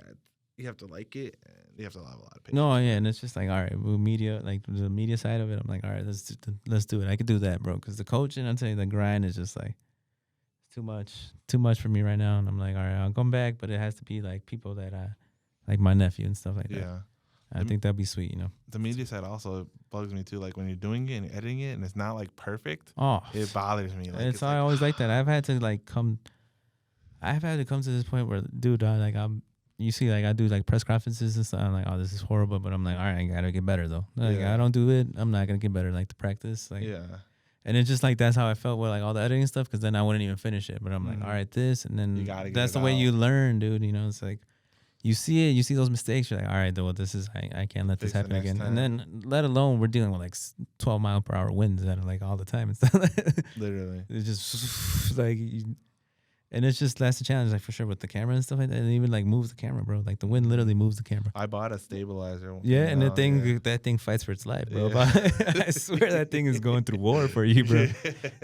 you have to like it, and you have to have a lot of patience. No, yeah, and it's just like, all right, media, like the media side of it. I'm like, all right, let's do it. I could do that, bro. Because the coaching, I'm telling you, the grind is just like too much for me right now. And I'm like, all right, I'll come back, but it has to be like people that I like, my nephew and stuff like that. Yeah, I think that'd be sweet, you know. The media side also bugs me too. Like when you're doing it and editing it, and it's not like perfect. Oh, it bothers me. Like, it's I always like that. I've had to come to this point where, dude, you see, like I do like press conferences and stuff. I'm like, oh, this is horrible, but I'm like, all right, I gotta get better though. Like I don't do it, I'm not gonna get better. Like the practice, like And it's just like that's how I felt with like all the editing stuff, because then I wouldn't even finish it. But I'm like, all right, this, and then that's the way you learn, dude. You know, it's like you see those mistakes, you're like, all right, well, this is I can't let this happen again. And then let alone we're dealing with like 12-mile-per-hour winds that are like all the time and stuff. Literally, it's just like. And it's just that's the challenge, like for sure with the camera and stuff like that. And even like moves the camera, bro. Like the wind literally moves the camera. I bought a stabilizer. Yeah, and that thing fights for its life, bro. I swear that thing is going through war for you, bro.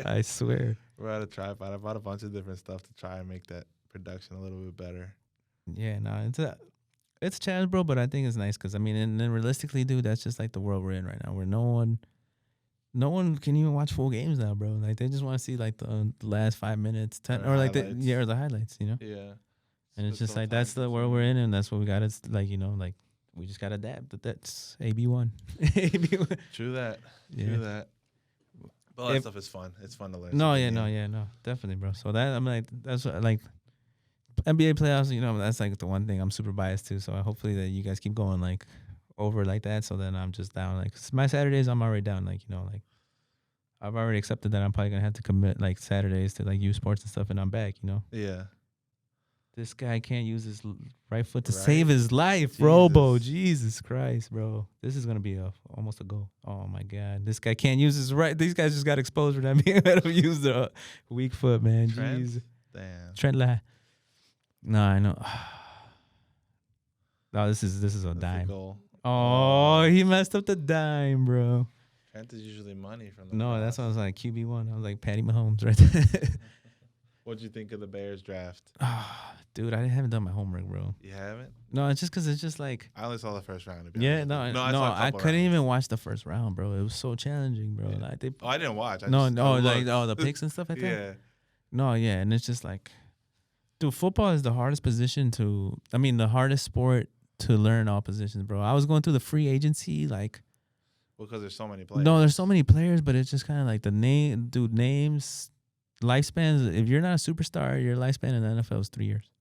I swear. We're at a tripod. I bought a bunch of different stuff to try and make that production a little bit better. Yeah, no, it's a challenge, bro. But I think it's nice because I mean, and then realistically, dude, that's just like the world we're in right now, where no one can even watch full games now, bro. Like they just want to see like the last 5 minutes, 10, or like or the highlights, you know. Yeah. And it's just like that's the world we're in, and that's what we got. It's like, you know, like we just got to adapt. But that's AB1. AB1. True that. True that. But all that stuff is fun. It's fun to learn. No, definitely, bro. So that I'm like, that's what, like NBA playoffs. You know, that's like the one thing I'm super biased to. So hopefully that you guys keep going like over like that. So then I'm just down. Like my Saturdays, I'm already down. Like, you know, like I've already accepted that I'm probably gonna have to commit like Saturdays to like youth sports and stuff, and I'm back. You know. Yeah. This guy can't use his right foot to save his life, Robo. Jesus Christ, bro. This is gonna be almost a goal. Oh my God, this guy can't use his right. These guys just got exposed for not being able to use the weak foot, man. Jeez. Damn. Trent lie. No, I know. No, this is a dime. Oh, he messed up the dime, bro. Trent is usually money from the No, that's why I was like QB1. I was like Patty Mahomes right there. What'd you think of the Bears draft? Dude, I haven't done my homework, bro. You haven't? No, it's just because it's just like I only saw the first round. I couldn't even watch the first round, bro. It was so challenging, bro. Yeah. Like I didn't watch. The picks and stuff like that. Yeah. No, yeah, and it's just like, dude, football is the hardest the hardest sport to learn all positions, bro. I was going through the free agency, like. Because there's so many players. No, there's so many players, but it's just kind of like names, lifespans. If you're not a superstar, your lifespan in the NFL is 3 years.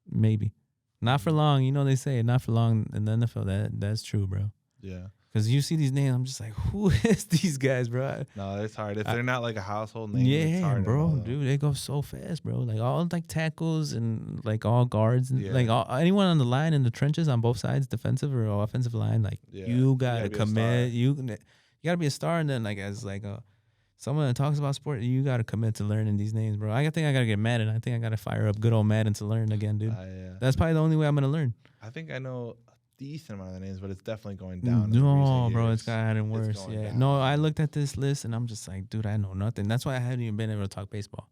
Maybe. Not for long. You know, they say not for long in the NFL. That's true, bro. Yeah. Because you see these names, I'm just like, who is these guys, bro? No, it's hard. If they're not like a household name, yeah, it's hard, bro, dude, they go so fast, bro. Like all like tackles and like all guards and like anyone on the line in the trenches on both sides, defensive or offensive line, like you gotta commit. You gotta be a star, and then like as like someone that talks about sport, you gotta commit to learning these names, bro. I think I gotta get Madden. I think I gotta fire up good old Madden to learn again, dude. That's probably the only way I'm gonna learn. I think I know decent amount of names, but it's definitely going down. No, bro, it's gotten worse. Yeah, down. No, I looked at this list and I'm just like, dude, I know nothing. That's why I haven't even been able to talk baseball.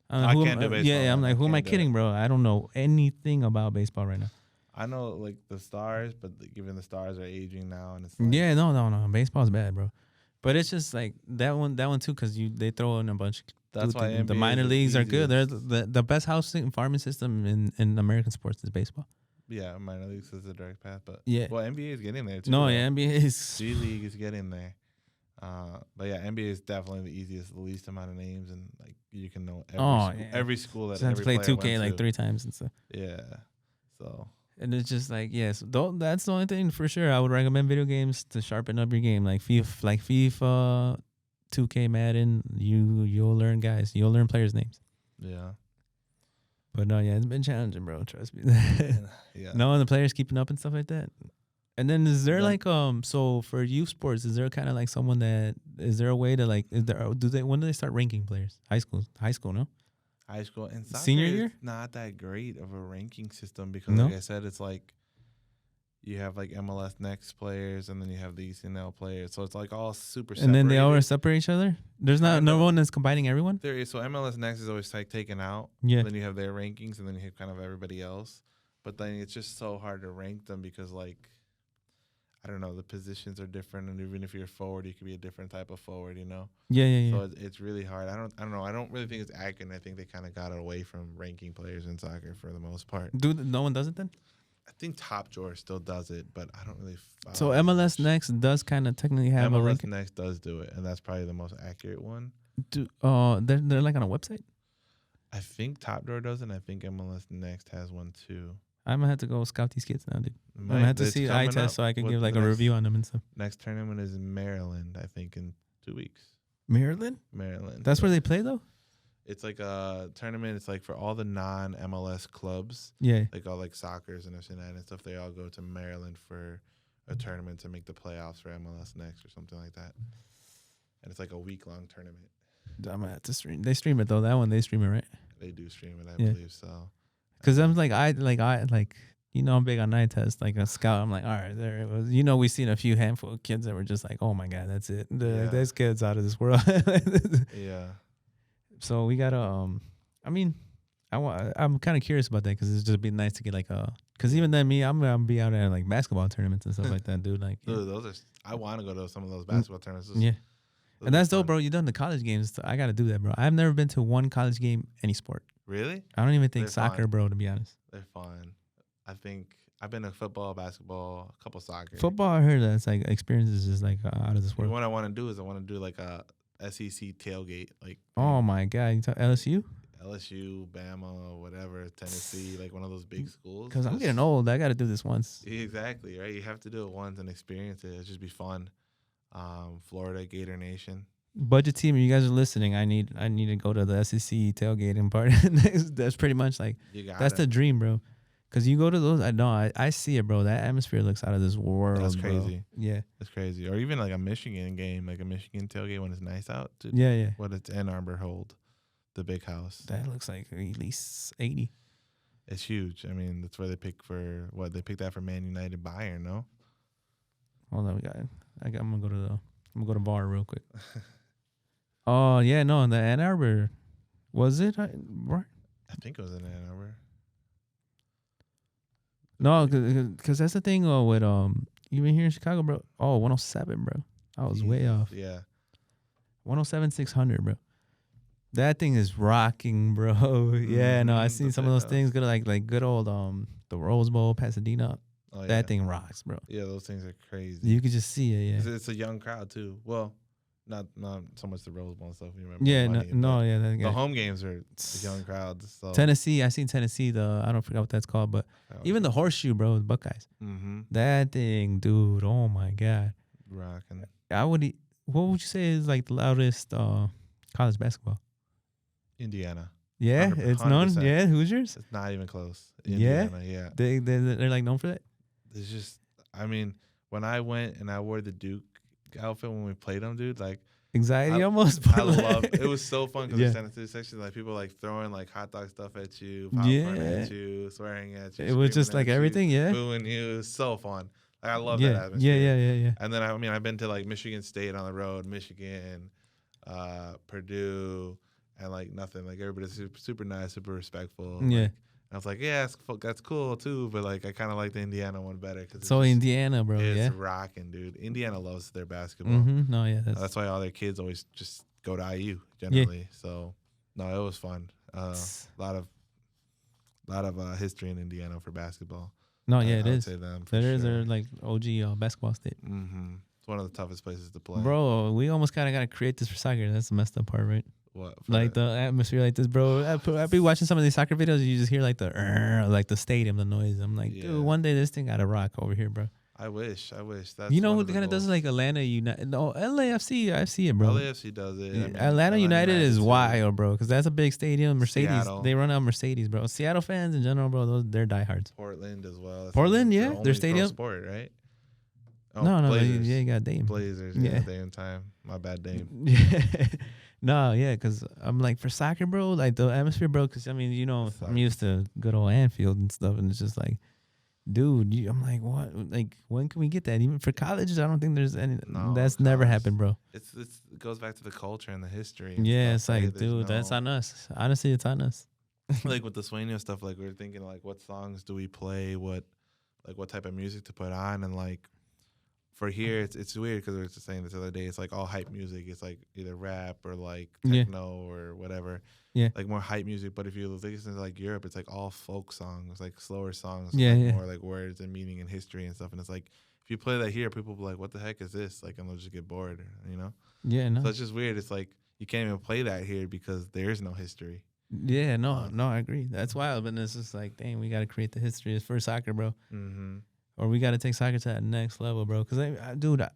I can't do baseball. Yeah, I'm like, who am I kidding, bro? I don't know anything about baseball right now. I know like the stars, but given the stars are aging now, and it's like, no, baseball's bad, bro. But it's just like that one too, because they throw in a bunch. That's why the minor leagues are good. They're the best housing and farming system in American sports is baseball. Yeah, minor leagues is the direct path, but well, NBA is getting there too. No, yeah, NBA is G League is getting there. But yeah, NBA is definitely the easiest, the least amount of names, and like you can know every school that every player play 2K like 3 times and stuff. Yeah, so and it's just like that's the only thing for sure. I would recommend video games to sharpen up your game, like FIFA, 2K, Madden. You'll learn guys, you'll learn players' names. Yeah. But no, yeah, it's been challenging, bro. Trust me. Yeah. No, and the players keeping up and stuff like that. And then is there like so for youth sports, is there kind of like someone that is there a way to like is there when do they start ranking players? High school, no? High school and soccer Senior year? Not that great of a ranking system because like I said, it's like you have like MLS Next players and then you have the ECNL players. So it's like all super separated. And then they all separate each other? There's no one that's combining everyone? There is. So MLS Next is always like taken out. Yeah. Then you have their rankings and then you have kind of everybody else. But then it's just so hard to rank them because like I don't know, the positions are different, and even if you're forward, you could be a different type of forward, you know? Yeah. So it's really hard. I don't know. I don't really think it's accurate. I think they kind of got away from ranking players in soccer for the most part. No one does it then? I think Top Drawer still does it, but I don't really follow. So MLS Next does kind of technically have a ranking. MLS Next does do it, and that's probably the most accurate one. They're like on a website? I think Top Drawer does it, and I think MLS Next has one too. I'm gonna have to go scout these kids now, dude. I'm gonna have to see eye test so I can give like a review on them and stuff. Next tournament is in Maryland, I think, in 2 weeks. Maryland. That's where they play though. It's like a tournament. It's like for all the non-MLS clubs. Yeah. Like all like Soccers and FC9 and stuff. They all go to Maryland for a tournament to make the playoffs for MLS Next or something like that. And it's like a week-long tournament. I'm gonna have to stream. They stream it though. That one they stream it, right? They do stream it, I believe so. Because I'm like you know I'm big on eye test like a scout. I'm like, all right, there it was. You know, we've seen a few handful of kids that were just like, oh my god, that's it. This kid's out of this world. Yeah. So we gotta I mean, I'm kind of curious about that because it's just be nice to get like because even then I'm gonna be out at like basketball tournaments and stuff like that, dude. Like, dude, those are. I want to go to some of those basketball tournaments. And that's dope, bro. You done the college games. I got to do that, bro. I've never been to one college game, any sport. Really? I don't even think soccer, bro, to be honest. They're fun. I think I've been to football, basketball, a couple soccer. Football, I heard that it's like experiences just like out of this world. What I want to do is I want to do like a SEC tailgate. Like, oh my God. You talk LSU? LSU, Bama, whatever, Tennessee, like one of those big schools. Because I'm getting old. I got to do this once. Exactly, right? You have to do it once and experience it. It'll just be fun. Florida, Gator Nation. Budget team, you guys are listening. I need to go to the SEC tailgating part. That's pretty much like that's the dream, bro. Because you go to those, I see it, bro. That atmosphere looks out of this world. That's crazy. Bro. Yeah, that's crazy. Or even like a Michigan game, like a Michigan tailgate when it's nice out. Dude. Yeah. What does Ann Arbor hold? The big house. That looks like at least 80. It's huge. I mean, that's where they pick for what they picked that for Man United Bayern, no? Hold on, I'm gonna go to bar real quick. Oh yeah, no, in the Ann Arbor, was it? Right? I think it was in Ann Arbor. No, because that's the thing with even here in Chicago, bro. Oh, 107, bro. I was way off. Yeah. 107 600, bro. That thing is rocking, bro. Yeah, no, I seen some of those things. Good, like good old the Rose Bowl, Pasadena. Oh, that thing rocks, bro. Yeah, those things are crazy. You could just see it. Yeah, it's a young crowd too. Well, not so much the Rose Bowl and stuff. You remember? Yeah, the home games are the young crowds. So. Tennessee, I seen Tennessee. I don't forget what that's called, but even the horseshoe, bro, the Buckeyes. Mm-hmm. That thing, dude. Oh my God. Rocking. What would you say is like the loudest college basketball? Indiana. Yeah, 100%. It's known. Yeah, Hoosiers. It's not even close. Indiana, yeah. They're like known for that. It's just, I mean, when I went and I wore the Duke outfit when we played them, dude, like anxiety almost. I love it. Was so fun because the section, like people like throwing like hot dog stuff at you, popcorn at you, swearing at you. It was just like everything, booing you. It was so fun. Like, I love that atmosphere. Yeah. And then I've been to like Michigan State on the road, Michigan, Purdue. And like nothing, like everybody's super nice, super respectful. Yeah, like, I was like, yeah, that's cool too. But like, I kind of like the Indiana one better because so Indiana, bro, it's rocking, dude. Indiana loves their basketball. Mm-hmm. No, yeah, that's why all their kids always just go to IU generally. Yeah. So no, it was fun. A lot of history in Indiana for basketball. No, yeah, it is. Say them They're like OG basketball state. Mm-hmm. It's one of the toughest places to play. Bro, we almost kind of got to create this for soccer. That's the messed up part, right? What? Like the atmosphere like this, bro. I be watching some of these soccer videos. You just hear like the stadium, the noise. I'm like, dude, one day this thing gotta rock over here, bro. I wish. That's you know who kind of does like Atlanta United? No, LAFC. I see it, bro. LAFC does it. Yeah, I mean, Atlanta United is wild, bro, because that's a big stadium. Mercedes, Seattle. They run out Mercedes, bro. Seattle fans in general, bro, they're diehards. Portland as well. That's Portland, yeah, their stadium. Sport, right? Oh, no, Blazers. you got Dame. Blazers, yeah, Dame time. My bad, Dame. Yeah. No, yeah, because I'm like, for soccer, bro, like the atmosphere, bro, because, I mean, you know, I'm used to good old Anfield and stuff, and it's just like, dude, I'm like, what? Like, when can we get that? Even for colleges, I don't think there's any. No, that's never happened, bro. It goes back to the culture and the history. Yeah, it's like, dude, that's on us. Honestly, it's on us. Like with the Sueño stuff, like we're thinking, like, what songs do we play? What type of music to put on? And like, for here, it's weird because we were just saying this the other day. It's like all hype music. It's like either rap or like techno or whatever. Yeah, like more hype music. But if you listen to like Europe, it's like all folk songs, like slower songs. More like words and meaning and history and stuff. And it's like if you play that here, people will be like, "What the heck is this?" Like, and they'll just get bored. You know? Yeah. No. So it's just weird. It's like you can't even play that here because there is no history. Yeah. No. I agree. That's wild. But it's just like, dang, we got to create the history. It's for soccer, bro. Mm-hmm. Or we got to take soccer to that next level, bro. Because, dude,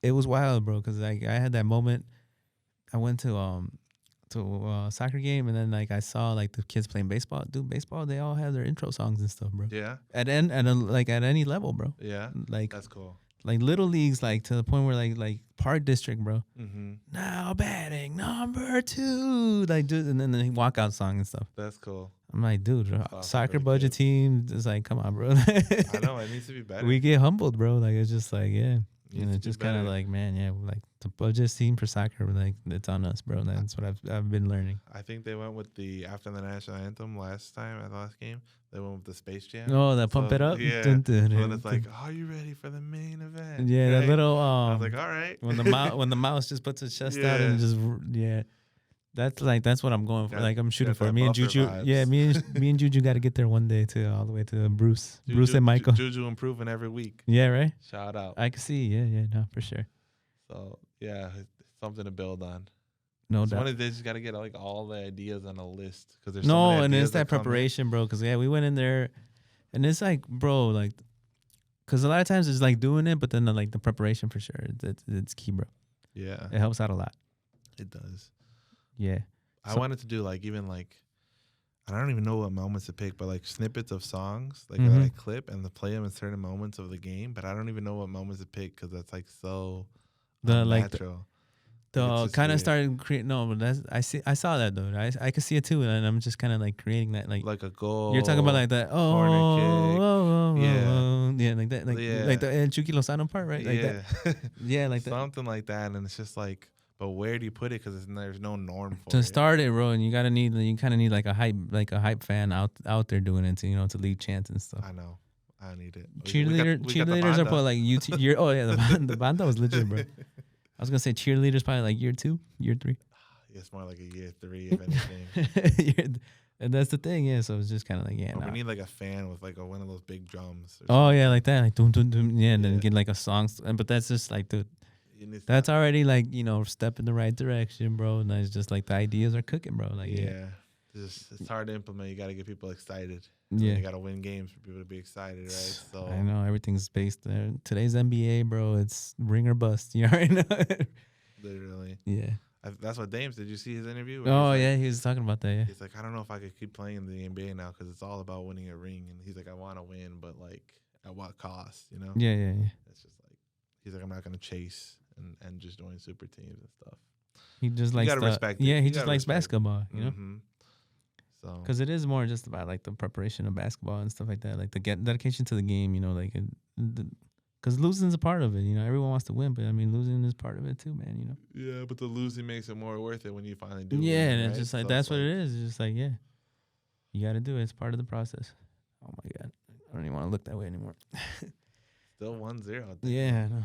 it was wild, bro. Because I had that moment. I went to a soccer game, and then like I saw like the kids playing baseball. Dude, baseball, they all have their intro songs and stuff, bro. Yeah. At any level, bro. Yeah. Like that's cool. Like little leagues, like to the point where like Park District, bro. Mm-hmm. Now batting number 2, like dude, and then the walkout song and stuff. That's cool. I'm like, dude, soccer budget team is like, come on, bro. I know it needs to be better. We get humbled, bro. Like it's just like, yeah, and it's just kind of like, man, yeah, like the budget team for soccer, like it's on us, bro. That's what I've been learning. I think they went with after the national anthem last time at the last game. They went with the Space Jam. Oh, that pump it up. Yeah. When it's like, are you ready for the main event? Yeah, right? That little. I was like, all right. when the mouse just puts its chest out and just that's what I'm going for. Like I'm shooting for. Me and Juju. Vibes. Yeah, me and Juju got to get there one day too, all the way to Bruce and Michael. Juju improving every week. Yeah, right. Shout out. I can see. Yeah, no, for sure. So yeah, something to build on. No doubt. One of these, you got to get like all the ideas on a list because there's and it's that preparation, bro. Because we went in there, and it's like, bro, like, because a lot of times it's like doing it, but then the preparation for sure, it's key, bro. Yeah, it helps out a lot. It does. Yeah, I wanted to do like even like, I don't even know what moments to pick, but like snippets of songs like that I clip and to play them in certain moments of the game. But I don't even know what moments to pick because that's like so natural. The kind of started creating. No, but I saw that though. I could see it too, and I'm just kind of like creating that like a goal. You're talking about like that. Yeah, like that, like the El Chucky Lozano part, right? Like that. Yeah, like that. Something like that, and it's just like, but where do you put it? Because there's no norm for it. To start it, bro, and you kind of need like a hype fan out there doing it to lead chants and stuff. I know. I need it. Cheerleaders are put like YouTube. Oh yeah, the banda was legit, bro. I was gonna say cheerleaders probably like year 2, year 3. It's more like a year 3 if anything. And that's the thing, yeah. So it's just kind of like, we need like a fan with like one of those big drums. Oh yeah, like that, like dum dum dum, yeah, and then get like a song. But that's just like, dude, that's already like step in the right direction, bro. And it's just like the ideas are cooking, bro. Like it's hard to implement. You got to get people excited. Yeah, you got to win games for people to be excited, right? So I know everything's based there. Today's NBA, bro. It's ring or bust. You already know. Literally. Yeah. That's what Dames. Did you see his interview? Oh yeah, he was talking about that. Yeah. He's like, I don't know if I could keep playing in the NBA now because it's all about winning a ring. And he's like, I want to win, but like at what cost? You know? Yeah. It's just like he's like, I'm not gonna chase and just join super teams and stuff. He just likes respect. Yeah, he just likes basketball. You know. Mm-hmm. So because it is more just about like the preparation of basketball and stuff like that, like the dedication to the game. Like because losing's a part of it. Everyone wants to win, but I mean losing is part of it too, man. Yeah, but the losing makes it more worth it when you finally do. Yeah, win, and it's just like that's what it is. It's just like you got to do it. It's part of the process. Oh my god, I don't even want to look that way anymore. Still 1-0. Yeah, no,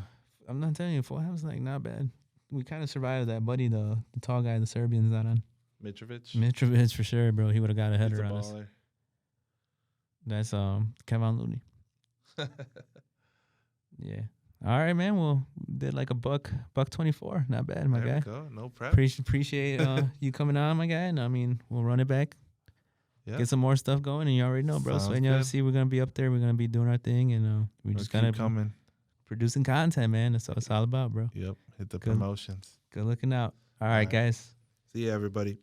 I'm not telling you, Fulham's like not bad. We kind of survived that, buddy. The tall guy, the Serbian's not on. Mitrovic for sure, bro. He would have got a header on us. That's Kevin Looney. Yeah. All right, man. Well, did like a $1.24. Not bad, my guy. There we go. No prep. Appreciate you coming on, my guy. And I mean, we'll run it back. Yeah. Get some more stuff going, and you already know, bro. So, see, we're gonna be up there. We're gonna be doing our thing, and we just gotta coming. producing content, man. That's what it's all about, bro. Yep. Hit the promotions. Good looking out. All right, guys. See you, everybody.